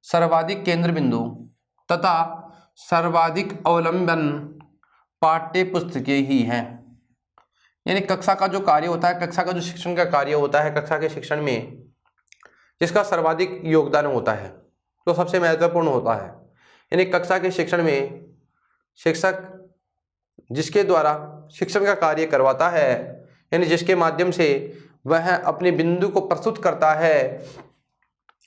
सर्वाधिक केंद्र बिंदु तथा सर्वाधिक अवलंबन पाठ्य पुस्तकें ही हैं। यानी कक्षा का जो कार्य होता है, कक्षा का जो शिक्षण का कार्य होता है, कक्षा के शिक्षण में जिसका सर्वाधिक योगदान होता है तो सबसे महत्वपूर्ण होता है। यानी कक्षा के शिक्षण में शिक्षक जिसके द्वारा शिक्षण का कार्य करवाता है, यानी जिसके माध्यम से वह अपने बिंदु को प्रस्तुत करता है,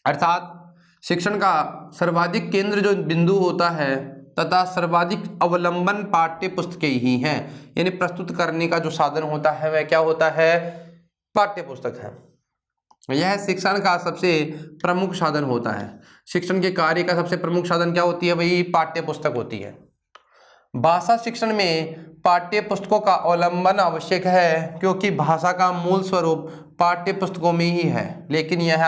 अर्थात शिक्षण का सर्वाधिक केंद्र जो बिंदु होता है तथा सर्वाधिक अवलंबन पाठ्य पुस्तकें ही हैं। यानी प्रस्तुत करने का जो साधन होता है वह क्या होता है? पाठ्य पुस्तक है। यह शिक्षण का सबसे प्रमुख साधन होता है। शिक्षण के कार्य का सबसे प्रमुख साधन क्या होती है? वही पाठ्य पुस्तक होती है। भाषा शिक्षण में पाठ्य पुस्तकों का अवलंबन आवश्यक है क्योंकि भाषा का मूल स्वरूप पाठ्य पुस्तकों में ही है, लेकिन यह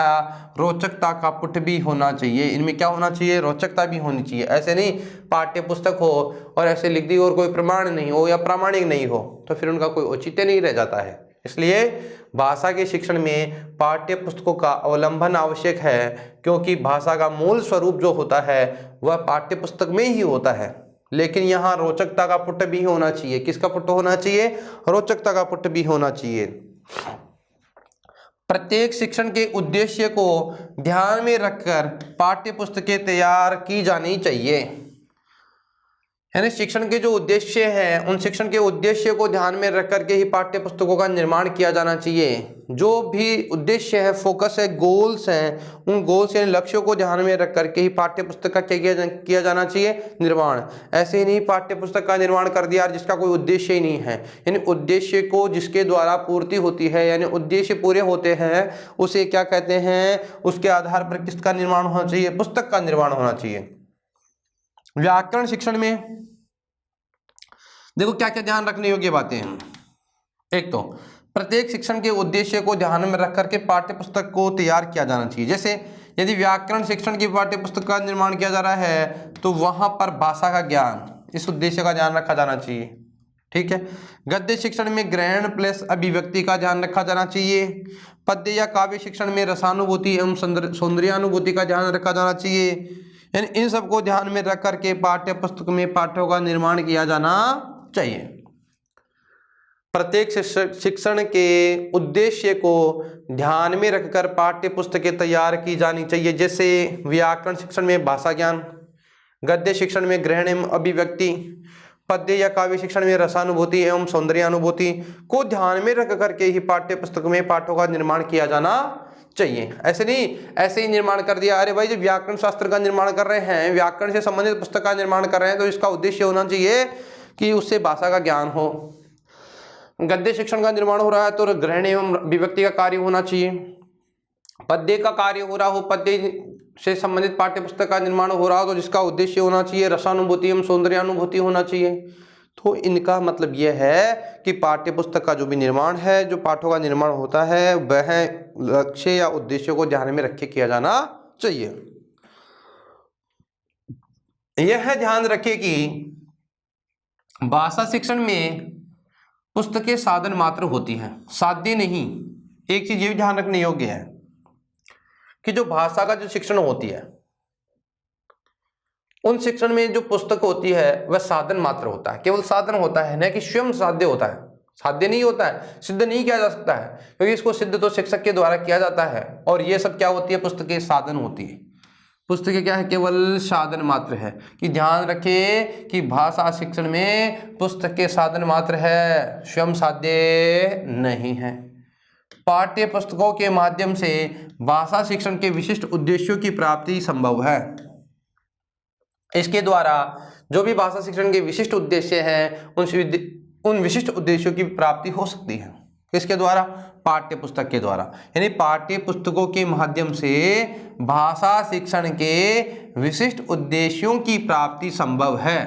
रोचकता का पुट भी होना चाहिए। इनमें क्या होना चाहिए? रोचकता भी होनी चाहिए। ऐसे नहीं पाठ्य पुस्तक हो और ऐसे लिख दी और कोई प्रमाण नहीं हो या प्रामाणिक नहीं हो तो फिर उनका कोई औचित्य नहीं रह जाता है। इसलिए भाषा के शिक्षण में पाठ्य पुस्तकों का अवलंबन आवश्यक है क्योंकि भाषा का मूल स्वरूप जो होता है वह पाठ्य पुस्तक में ही होता है, लेकिन यहाँ रोचकता का पुट भी होना चाहिए। किसका पुट होना चाहिए? रोचकता का पुट भी होना चाहिए। प्रत्येक शिक्षण के उद्देश्य को ध्यान में रखकर पाठ्य पुस्तकें तैयार की जानी चाहिए। यानी शिक्षण के जो उद्देश्य हैं उन शिक्षण के उद्देश्य को ध्यान में रख करके ही पाठ्य पुस्तकों का निर्माण किया जाना चाहिए। जो भी उद्देश्य है, फोकस है, गोल्स हैं, उन गोल्स यानी लक्ष्यों को ध्यान में रख करके ही पाठ्य पुस्तक का क्या किया जाना चाहिए? निर्माण। ऐसे ही नहीं पाठ्य पुस्तक का निर्माण कर दिया जिसका कोई उद्देश्य ही नहीं है। यानी उद्देश्य को जिसके द्वारा पूर्ति होती है, यानी उद्देश्य पूरे होते हैं, उसे क्या कहते हैं? उसके आधार पर किसका निर्माण होना चाहिए? पुस्तक का निर्माण होना चाहिए। व्याकरण शिक्षण में देखो क्या क्या ध्यान रखने योग्य बातें हैं। एक तो प्रत्येक शिक्षण के उद्देश्य को ध्यान में रख करके पाठ्य पुस्तक को तैयार किया जाना चाहिए। जैसे यदि व्याकरण शिक्षण की पाठ्य पुस्तक का निर्माण किया जा रहा है तो वहां पर भाषा का ज्ञान, इस उद्देश्य का ध्यान रखा जाना चाहिए। ठीक है। गद्य शिक्षण में ग्रहण प्लस अभिव्यक्ति का ध्यान रखा जाना चाहिए। पद्य या काव्य शिक्षण में रसानुभूति एवं सौंदर्यानुभूति का ध्यान रखा जाना चाहिए। यानी इन सबको ध्यान में रख करके पाठ्य पुस्तक में पाठों का निर्माण किया जाना चाहिए। प्रत्येक शिक्षण के उद्देश्य को ध्यान में रखकर पाठ्य पुस्तकें तैयार की जानी चाहिए। जैसे व्याकरण शिक्षण में भाषा ज्ञान, गद्य शिक्षण में ग्रहण एवं अभिव्यक्ति, पद्य या काव्य शिक्षण में रसानुभूति एवं सौंदर्यानुभूति को ध्यान में रख करके ही पाठ्य पुस्तक में पाठों का निर्माण किया जाना चाहिए। ऐसे नहीं ऐसे ही निर्माण कर दिया, अरे भाई जब व्याकरण शास्त्र का निर्माण कर रहे हैं, व्याकरण से संबंधित पुस्तक का निर्माण कर रहे हैं, तो इसका उद्देश्य होना चाहिए कि उससे भाषा का ज्ञान हो। गद्य शिक्षण का निर्माण हो रहा है तो ग्रहण एवं अभिव्यक्ति का कार्य होना चाहिए। पद्य का कार्य हो रहा हो, पद्य से संबंधित पाठ्य पुस्तक का निर्माण हो रहा हो तो जिसका उद्देश्य होना चाहिए रसानुभूति एवं सौंदर्यानुभूति होना चाहिए। तो इनका मतलब यह है कि पाठ्य पुस्तक का जो भी निर्माण है, जो पाठों का निर्माण होता है, वह लक्ष्य या उद्देश्यों को ध्यान में रख के किया जाना चाहिए। यह ध्यान रखें कि भाषा शिक्षण में पुस्तकें साधन मात्र होती हैं, साध्य नहीं। एक चीज ये भी ध्यान रखने योग्य है कि जो भाषा का जो शिक्षण होती है, उन शिक्षण में जो पुस्तक होती है वह साधन मात्र होता है, केवल साधन होता है, न कि स्वयं साध्य होता है। साध्य नहीं होता है, सिद्ध नहीं किया जा सकता है, क्योंकि इसको सिद्ध तो शिक्षक के द्वारा किया जाता है। और ये सब क्या होती है, पुस्तकें साधन होती है। पुस्तकें क्या है, केवल साधन मात्र है। कि ध्यान रखें कि भाषा शिक्षण में पुस्तकें साधन मात्र है, स्वयं साध्य नहीं है। पाठ्य पुस्तकों के माध्यम से भाषा शिक्षण के विशिष्ट उद्देश्यों की प्राप्ति संभव है। इसके द्वारा जो भी भाषा शिक्षण के विशिष्ट उद्देश्य हैं, उन विशिष्ट उद्देश्यों की प्राप्ति हो सकती है। किसके द्वारा, पाठ्य पुस्तक के द्वारा। यानी पाठ्य पुस्तकों के माध्यम से भाषा शिक्षण के विशिष्ट उद्देश्यों की प्राप्ति संभव है।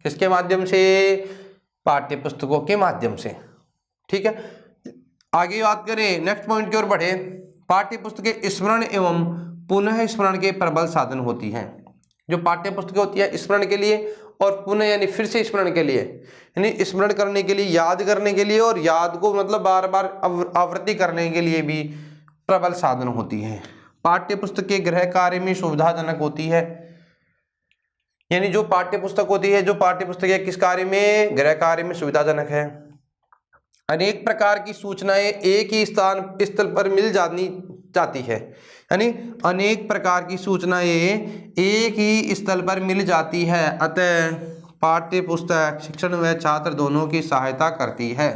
किसके माध्यम से, पाठ्य पुस्तकों के माध्यम से। ठीक है, आगे बात करें, नेक्स्ट पॉइंट की ओर बढ़े। पाठ्य पुस्तकें स्मरण एवं पुनः स्मरण के प्रबल साधन होती हैं। जो पाठ्य पुस्तकें होती है स्मरण के लिए और पुनः यानी फिर से स्मरण के लिए, यानी स्मरण करने के लिए, याद करने के लिए, और याद को मतलब बार बार आवृत्ति करने के लिए भी प्रबल साधन होती है। पाठ्य पुस्तकें गृह कार्य में सुविधाजनक होती है। यानी जो पाठ्य पुस्तक होती है, जो पाठ्य पुस्तकें किस कार्य में, गृह कार्य में सुविधाजनक है। अनेक प्रकार की सूचनाएं एक ही स्थल पर मिल जाती है। यानी अनेक प्रकार की सूचनाएं एक ही स्थल पर मिल जाती है, अतः पाठ्य पुस्तक शिक्षण व छात्र दोनों की सहायता करती है।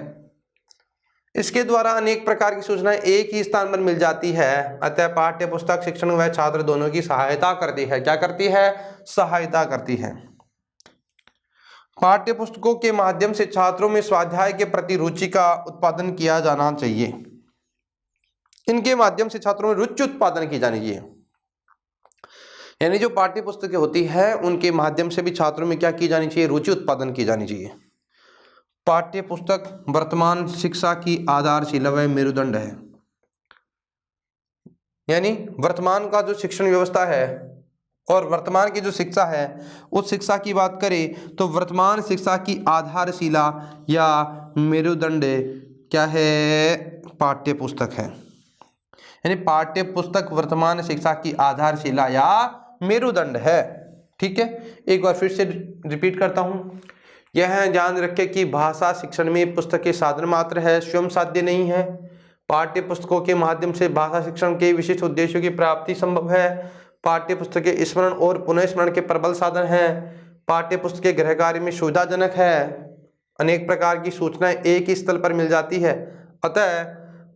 इसके द्वारा अनेक प्रकार की सूचनाएं एक ही स्थान पर मिल जाती है, अतः पाठ्य पुस्तक शिक्षण व छात्र दोनों की सहायता करती है। क्या करती है, सहायता करती है। पाठ्य पुस्तकों के माध्यम से छात्रों में स्वाध्याय के प्रति रुचि का उत्पादन किया जाना चाहिए। इनके माध्यम से छात्रों में रुचि उत्पादन की जानी चाहिए। यानी जो पाठ्य पुस्तकें होती है उनके माध्यम से भी छात्रों में क्या की जानी चाहिए, रुचि उत्पादन की जानी चाहिए। पाठ्य पुस्तक वर्तमान शिक्षा की आधारशिला व मेरुदंड है। यानी वर्तमान का जो शिक्षण व्यवस्था है और वर्तमान की जो शिक्षा है, उस शिक्षा की बात करें तो वर्तमान शिक्षा की आधारशिला या मेरुदंड क्या है, पाठ्य पुस्तक है। यानी पाठ्य पुस्तक वर्तमान शिक्षा की आधारशिला या मेरुदंड है। ठीक है, एक बार फिर से रिपीट करता हूँ। यह ध्यान रखें कि भाषा शिक्षण में पुस्तकें साधन मात्र है, स्वयं साध्य नहीं है। पाठ्य पुस्तकों के माध्यम से भाषा शिक्षण के विशिष्ट उद्देश्यों की प्राप्ति संभव है। पाठ्य पुस्तकें स्मरण और पुनः स्मरण के प्रबल साधन है। पाठ्य पुस्तकें गृह कार्य में सुविधाजनक है। अनेक प्रकार की सूचनाएं एक ही स्थल पर मिल जाती है, अतः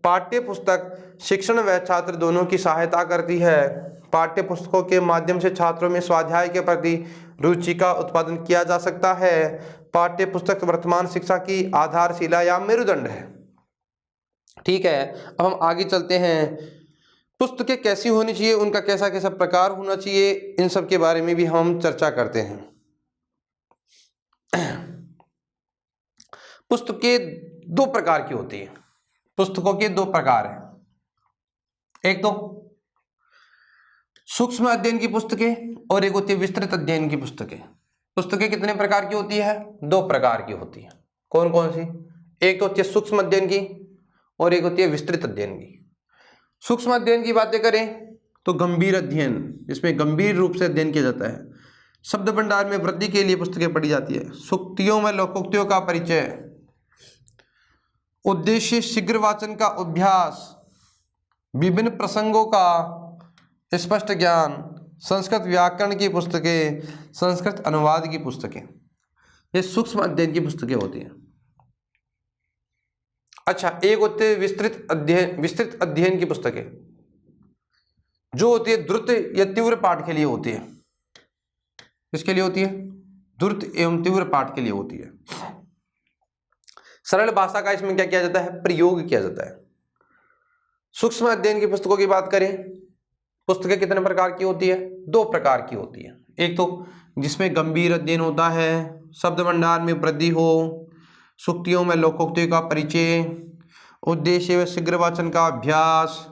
पाठ्य पुस्तक शिक्षण व छात्र दोनों की सहायता करती है। पाठ्य पुस्तकों के माध्यम से छात्रों में स्वाध्याय के प्रति रुचि का उत्पादन किया जा सकता है। पाठ्य पुस्तक वर्तमान शिक्षा की आधारशिला या मेरुदंड है। ठीक है, अब हम आगे चलते हैं। पुस्तकें कैसी होनी चाहिए, उनका कैसा कैसा प्रकार होना चाहिए, इन सब के बारे में भी हम चर्चा करते हैं। पुस्तकें दो प्रकार की होती है। पुस्तकों के दो प्रकार हैं। एक तो सूक्ष्म अध्ययन की पुस्तकें और एक होती है विस्तृत अध्ययन की पुस्तकें। पुस्तकें कितने प्रकार की होती है, दो प्रकार की होती है। कौन कौन सी, एक तो होती है सूक्ष्म अध्ययन की और एक होती है विस्तृत अध्ययन की। सूक्ष्म अध्ययन की बातें करें तो गंभीर अध्ययन, जिसमें गंभीर रूप से अध्ययन किया जाता है। शब्द भंडार में वृद्धि के लिए पुस्तकें पढ़ी जाती है। सूक्तियों में लोकोक्तियों का परिचय, उद्देश्य शीघ्र वाचन का अभ्यास, विभिन्न प्रसंगों का स्पष्ट ज्ञान, संस्कृत व्याकरण की पुस्तकें, संस्कृत अनुवाद की पुस्तकें, ये सूक्ष्म अध्ययन की पुस्तकें होती हैं। अच्छा, एक होते हैं विस्तृत अध्ययन की पुस्तकें, जो होती है द्रुत या तीव्र पाठ के लिए होती है। किसके लिए होती है? द्रुत एवं तीव्र पाठ के लिए होती है। सरल भाषा का इसमें क्या किया जाता है? प्रयोग किया जाता है। सूक्ष्म अध्ययन की पुस्तकों की बात करें, पुस्तकें कितने प्रकार की होती है? 2 प्रकार की होती है। एक तो जिसमें गंभीर अध्ययन होता है, शब्द भंडार में वृद्धि हो, सूक्तियों में लोकोक्तियों का परिचय, उद्देश्य व शीघ्र वाचन का अभ्यास,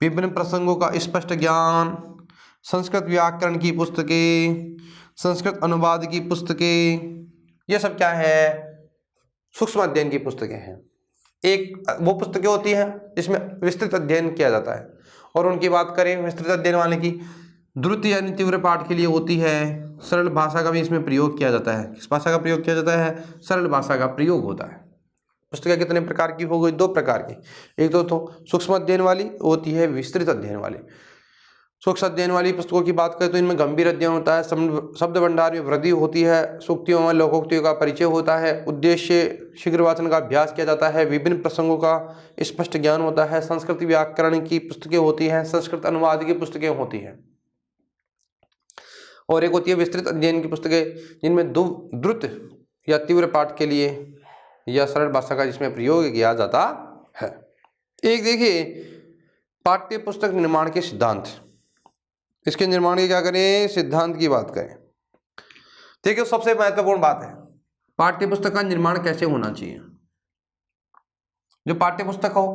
विभिन्न प्रसंगों का स्पष्ट ज्ञान, संस्कृत व्याकरण की पुस्तकें, संस्कृत अनुवाद की पुस्तकें, ये सब क्या है? सूक्ष्म अध्ययन की पुस्तकें हैं। एक वो पुस्तकें होती हैं जिसमें विस्तृत अध्ययन किया जाता है, और उनकी बात करें विस्तृत अध्ययन वाले की, द्रुत यानी तीव्र पाठ के लिए होती है। सरल भाषा का भी इसमें प्रयोग किया जाता है। किस भाषा का प्रयोग किया जाता है? सरल भाषा का प्रयोग होता है। पुस्तकें कितने प्रकार की हो गई? 2 प्रकार की। एक तो सूक्ष्म अध्ययन वाली होती है, विस्तृत अध्ययन वाली। सूक्ष्म अध्ययन वाली पुस्तकों की बात करें तो इनमें गंभीर अध्ययन होता है, शब्द भंडार में वृद्धि होती है, सूक्तियों में लोकोक्तियों का परिचय होता है, उद्देश्य शीघ्र वाचन का अभ्यास किया जाता है, विभिन्न प्रसंगों का स्पष्ट ज्ञान होता है, संस्कृत व्याकरण की पुस्तकें होती हैं, संस्कृत अनुवाद की पुस्तकें होती हैं। और एक होती है विस्तृत अध्ययन की पुस्तकें, जिनमें द्रुत या तीव्र पाठ के लिए या सरल भाषा का जिसमें प्रयोग किया जाता है। एक देखिए पाठ्य पुस्तक निर्माण के सिद्धांत, इसके निर्माण की क्या करें? सिद्धांत की बात करें। देखिए सबसे महत्वपूर्ण बात है पाठ्य पुस्तक का निर्माण कैसे होना चाहिए। जो पाठ्य पुस्तक हो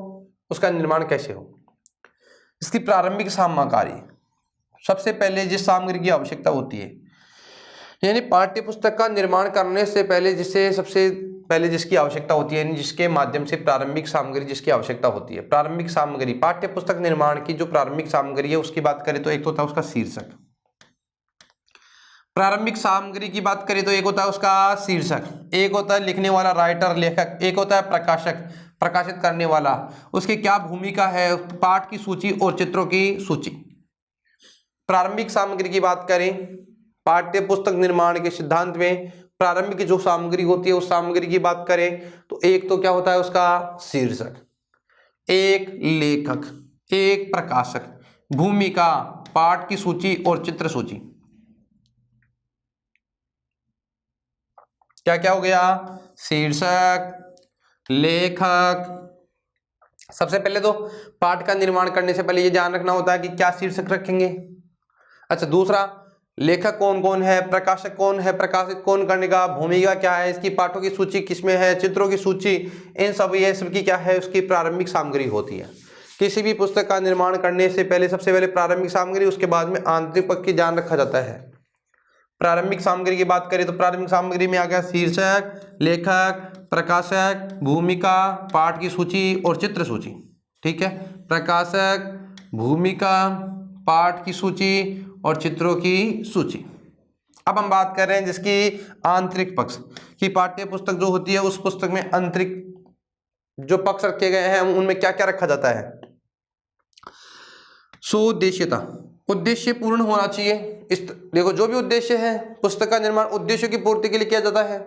उसका निर्माण कैसे हो, इसकी प्रारंभिक सामग्री, सबसे पहले जिस सामग्री की आवश्यकता होती है, यानी पाठ्य पुस्तक का निर्माण करने से पहले सबसे पहले जिसकी आवश्यकता होती है, जिसके माध्यम से प्रारंभिक सामग्री जिसकी आवश्यकता होती है, प्रारंभिक सामग्री, पाठ्य पुस्तक निर्माण की जो प्रारंभिक सामग्री है उसकी बात करें तो एक तो होता है उसका शीर्षक। प्रारंभिक सामग्री की बात करें तो एक होता है उसका शीर्षक, एक होता है लिखने वाला राइटर लेखक, एक होता है प्रकाशक प्रकाशित करने वाला, उसकी क्या भूमिका है, पाठ की सूची और चित्रों की सूची। प्रारंभिक सामग्री की बात करें पाठ्य पुस्तक निर्माण के सिद्धांत में, प्रारंभिक जो सामग्री होती है उस सामग्री की बात करें तो एक तो क्या होता है उसका शीर्षक, एक लेखक, एक प्रकाशक, भूमिका, पाठ की सूची और चित्र सूची। क्या क्या हो गया? शीर्षक, लेखक। सबसे पहले तो पाठ का निर्माण करने से पहले ये ध्यान रखना होता है कि क्या शीर्षक रखेंगे। अच्छा, दूसरा लेखक कौन कौन है, प्रकाशक कौन है, प्रकाशित कौन करने का, भूमिका क्या है, इसकी पाठों की सूची किसमें है, चित्रों की सूची, इन सब ये सब की क्या है उसकी प्रारंभिक सामग्री होती है। किसी भी पुस्तक का निर्माण करने से पहले सबसे पहले प्रारंभिक सामग्री, उसके बाद में आंतरिक पक्ष की ध्यान रखा जाता है। प्रारंभिक सामग्री की बात करें तो प्रारंभिक सामग्री में आ गया शीर्षक, लेखक, प्रकाशक, भूमिका, पाठ की सूची और चित्र सूची। ठीक है, प्रकाशक, भूमिका, पाठ की सूची और चित्रों की सूची। अब हम बात कर रहे हैं जिसकी आंतरिक पक्ष की, पाठ्य पुस्तक जो होती है उस पुस्तक में आंतरिक जो पक्ष रखे गए हैं उनमें क्या क्या रखा जाता है। सुउद्देश्यता, उद्देश्य पूर्ण होना चाहिए। देखो जो भी उद्देश्य है पुस्तक का निर्माण उद्देश्य की पूर्ति के लिए किया जाता है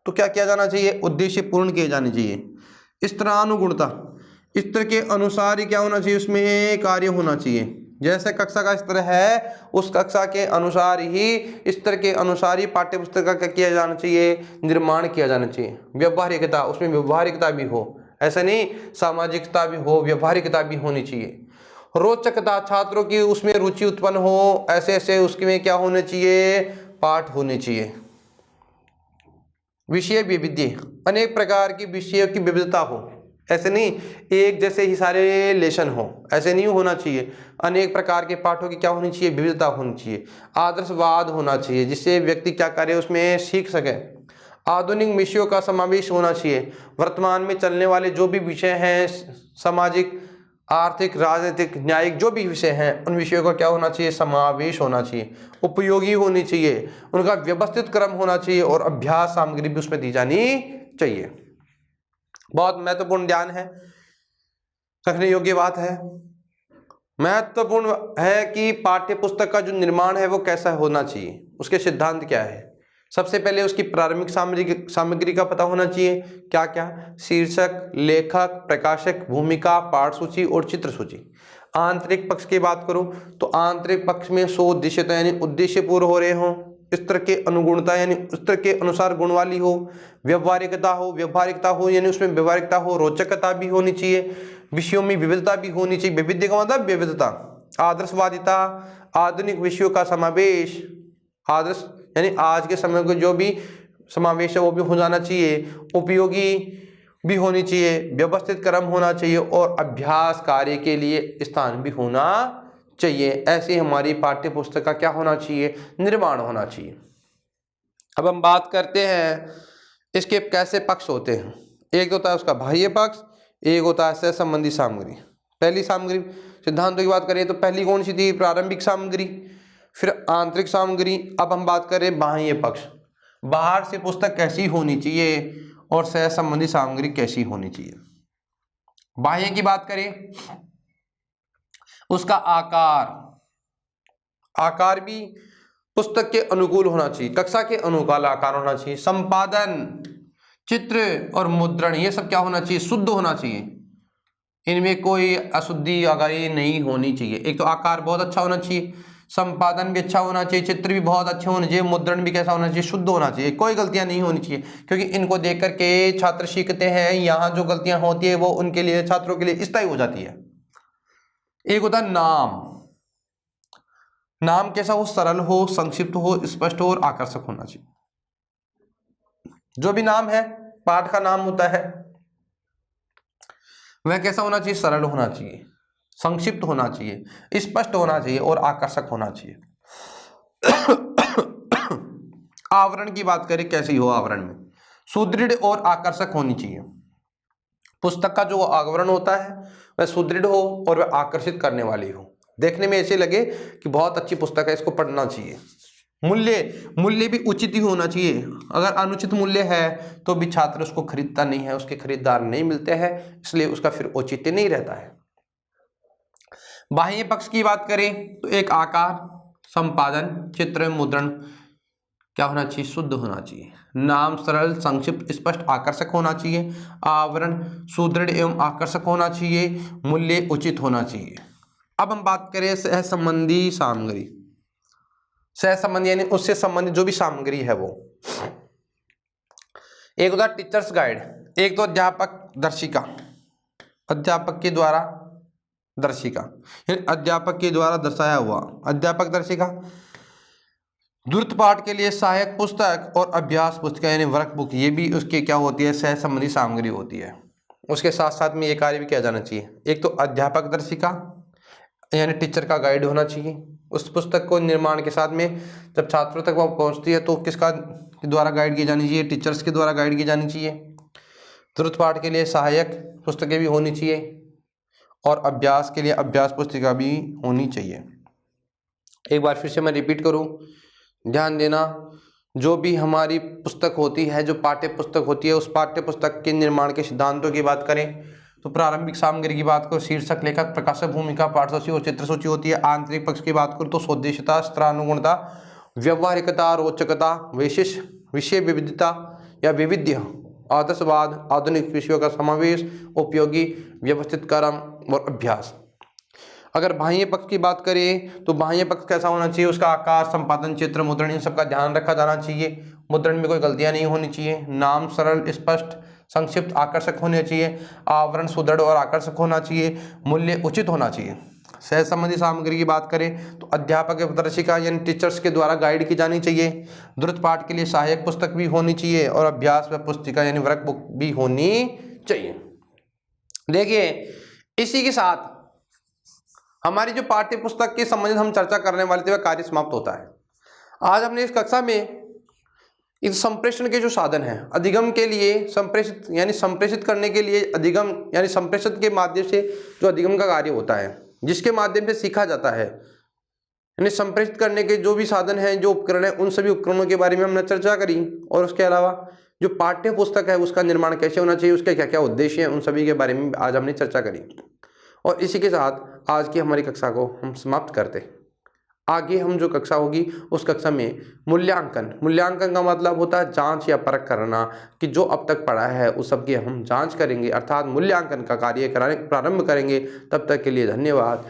तो क्या किया जाना चाहिए? उद्देश्य पूर्ण किए जाने चाहिए। स्तरानुगुणता, स्तर के अनुसार ही क्या होना चाहिए उसमें कार्य होना चाहिए। जैसे कक्षा का स्तर है उस कक्षा के अनुसार ही, स्तर के अनुसार ही पाठ्य पुस्तक का क्या किया जाना चाहिए? निर्माण किया जाना चाहिए। व्यवहारिकता, उसमें व्यवहारिकता भी हो, ऐसा नहीं सामाजिकता भी हो, व्यवहारिकता भी होनी चाहिए। रोचकता, छात्रों की उसमें रुचि उत्पन्न हो, ऐसे ऐसे उसमें क्या होने चाहिए? पाठ होने चाहिए। विषय विविधि, अनेक प्रकार की विषयों की विविधता हो, ऐसे नहीं एक जैसे ही सारे लेसन हो, ऐसे नहीं होना चाहिए। अनेक प्रकार के पाठों की क्या होनी चाहिए? विविधता होनी चाहिए। आदर्शवाद होना चाहिए जिससे व्यक्ति क्या करे उसमें सीख सके। आधुनिक विषयों का समावेश होना चाहिए। वर्तमान में चलने वाले जो भी विषय हैं, सामाजिक, आर्थिक, राजनीतिक, न्यायिक जो भी विषय हैं उन विषयों का क्या होना चाहिए? समावेश होना चाहिए। उपयोगी होनी चाहिए, उनका व्यवस्थित क्रम होना चाहिए और अभ्यास सामग्री भी उसमें दी जानी चाहिए। बहुत महत्वपूर्ण ध्यान है, रखने योग्य बात है। महत्वपूर्ण है कि पाठ्य पुस्तक का जो निर्माण है वो कैसा होना चाहिए, उसके सिद्धांत क्या है। सबसे पहले उसकी प्रारंभिक सामग्री का पता होना चाहिए। क्या क्या? शीर्षक, लेखक, प्रकाशक, भूमिका, पाठ सूची और चित्र सूची। आंतरिक पक्ष की बात करूं तो आंतरिक पक्ष में सोउद्देश्यता यानी उद्देश्य पूर्ण हो रहे हों, स्तर के अनुगुणता यानी स्तर के अनुसार गुण वाली हो, व्यवहारिकता हो यानी उसमें व्यवहारिकता हो, रोचकता भी होनी चाहिए, विषयों में विविधता भी होनी चाहिए। वैविध्य का मतलब विविधता। आदर्शवादिता, आधुनिक विषयों का समावेश, आदर्श यानी आज के समय को जो भी समावेश है वो भी हो जाना चाहिए। उपयोगी भी होनी चाहिए, व्यवस्थित क्रम होना चाहिए और अभ्यास कार्य के लिए स्थान भी होना चाहिए। ऐसी हमारी पाठ्य पुस्तक का क्या होना चाहिए? निर्माण होना चाहिए। अब हम बात करते हैं इसके कैसे पक्ष होते हैं। एक होता है उसका बाह्य पक्ष, एक होता है सह संबंधी सामग्री। पहली सामग्री सिद्धांतों की बात करें तो पहली कौन सी थी? प्रारंभिक सामग्री, फिर आंतरिक सामग्री। अब हम बात करें बाह्य पक्ष, बाहर से पुस्तक कैसी होनी चाहिए और सह संबंधी सामग्री कैसी होनी चाहिए। बाह्य की बात करें, उसका आकार भी पुस्तक के अनुकूल होना चाहिए, कक्षा के अनुकूल आकार होना चाहिए। संपादन, चित्र और मुद्रण, ये सब क्या होना चाहिए? शुद्ध होना चाहिए, इनमें कोई अशुद्धि अगाई नहीं होनी चाहिए। एक तो आकार बहुत अच्छा होना चाहिए, संपादन भी अच्छा होना चाहिए, चित्र भी बहुत अच्छे होने चाहिए, मुद्रण भी कैसा होना चाहिए? शुद्ध होना चाहिए, कोई गलतियां नहीं होनी चाहिए, क्योंकि इनको देख करके छात्र सीखते हैं। यहाँ जो गलतियां होती है वो उनके लिए, छात्रों के लिए स्थायी हो जाती है। एक होता है नाम कैसा हो? सरल हो, संक्षिप्त हो, स्पष्ट हो और आकर्षक होना चाहिए। जो भी नाम है, पाठ का नाम होता है, वह कैसा होना चाहिए? सरल होना चाहिए, संक्षिप्त होना चाहिए, स्पष्ट होना चाहिए और आकर्षक होना चाहिए। आवरण की बात करें, कैसी हो? आवरण में सुदृढ़ और आकर्षक होनी चाहिए। पुस्तक का जो आवरण होता है वह सुदृढ़ हो और वह आकर्षित करने वाली हो, देखने में ऐसे लगे कि बहुत अच्छी पुस्तक है, इसको पढ़ना चाहिए। मूल्य भी उचित ही होना चाहिए। अगर अनुचित मूल्य है तो भी छात्र उसको खरीदता नहीं है, उसके खरीदार नहीं मिलते हैं, इसलिए उसका फिर औचित्य नहीं रहता है। बाह्य पक्ष की बात करें तो एक आकार, संपादन, चित्र, मुद्रण क्या होना चाहिए? शुद्ध होना चाहिए। नाम सरल, संक्षिप्त, स्पष्ट, आकर्षक होना चाहिए। आवरण सुदृढ़ एवं आकर्षक होना चाहिए। मूल्य उचित होना चाहिए। अब हम बात करें सह संबंधी सामग्री। सह संबंधी यानी उससे संबंधित जो भी सामग्री है वो, एक होता है टीचर्स गाइड, एक तो अध्यापक दर्शिका, अध्यापक के द्वारा दर्शिका यानी अध्यापक के द्वारा दर्शाया हुआ अध्यापक दर्शिका। द्रुत पाठ के लिए सहायक पुस्तक और अभ्यास पुस्तक यानी वर्कबुक, ये भी उसके क्या होती है? सह संबंधी सामग्री होती है। उसके साथ साथ में ये कार्य भी किया जाना चाहिए। एक तो अध्यापक दर्शिका यानी टीचर का गाइड होना चाहिए। उस पुस्तक को निर्माण के साथ में जब छात्रों तक वो पहुंचती है तो किसका द्वारा गाइड की जानी चाहिए? टीचर्स के द्वारा गाइड की जानी चाहिए। द्रुत पाठ के लिए सहायक पुस्तकें भी होनी चाहिए और अभ्यास के लिए अभ्यास पुस्तिका भी होनी चाहिए। एक बार फिर से मैं रिपीट करूं, ध्यान देना, जो भी हमारी पुस्तक होती है, जो पाठ्य पुस्तक होती है, उस पाठ्य पुस्तक के निर्माण के सिद्धांतों की बात करें तो प्रारंभिक सामग्री की बात करो, शीर्षक, लेखक, प्रकाशक, भूमिका, पाठ सूची और चित्र सूची होती है। आंतरिक पक्ष की बात करो तो सोद्देश्यता, स्तरानुगुणता, व्यवहारिकता, रोचकता, विषय विविधता या विविध्य, आदर्शवाद, आधुनिक विषयों का समावेश, उपयोगी, व्यवस्थित क्रम और अभ्यास। अगर बाह्य पक्ष की बात करें तो बाह्य पक्ष कैसा होना चाहिए? उसका आकार, संपादन, चित्र, मुद्रण, इन सबका ध्यान रखा जाना चाहिए। मुद्रण में कोई गलतियां नहीं होनी चाहिए। नाम सरल, स्पष्ट, संक्षिप्त, आकर्षक होने चाहिए। आवरण सुदृढ़ और आकर्षक होना चाहिए। मूल्य उचित होना चाहिए। सह संबंधी सामग्री की बात करें तो अध्यापक दर्शिका यानी टीचर्स के द्वारा गाइड की जानी चाहिए। द्रुत पाठ के लिए सहायक पुस्तक भी होनी चाहिए और अभ्यास व पुस्तिका यानी वर्कबुक भी होनी चाहिए। देखिए, इसी के साथ हमारी जो पाठ्य पुस्तक के संबंधित हम चर्चा करने वाले थे वह कार्य समाप्त होता है। आज हमने इस कक्षा में इस संप्रेषण के जो साधन हैं, अधिगम के लिए संप्रेषित यानी संप्रेषित करने के लिए अधिगम यानी संप्रेषण के माध्यम से जो अधिगम का कार्य होता है, जिसके माध्यम से सीखा जाता है, यानी संप्रेषित करने के जो भी साधन हैं, जो उपकरण हैं, उन सभी उपकरणों के बारे में हमने चर्चा करी। और उसके अलावा जो पाठ्य पुस्तक है उसका निर्माण कैसे होना चाहिए, उसके क्या क्या उद्देश्य हैं, उन सभी के बारे में आज हमने चर्चा करी। और इसी के साथ आज की हमारी कक्षा को हम समाप्त करते हैं। आगे हम जो कक्षा होगी उस कक्षा में मूल्यांकन का मतलब होता है जांच या परख करना, कि जो अब तक पढ़ा है उस सब की हम जांच करेंगे, अर्थात मूल्यांकन का कार्य कराने प्रारंभ करेंगे। तब तक के लिए धन्यवाद।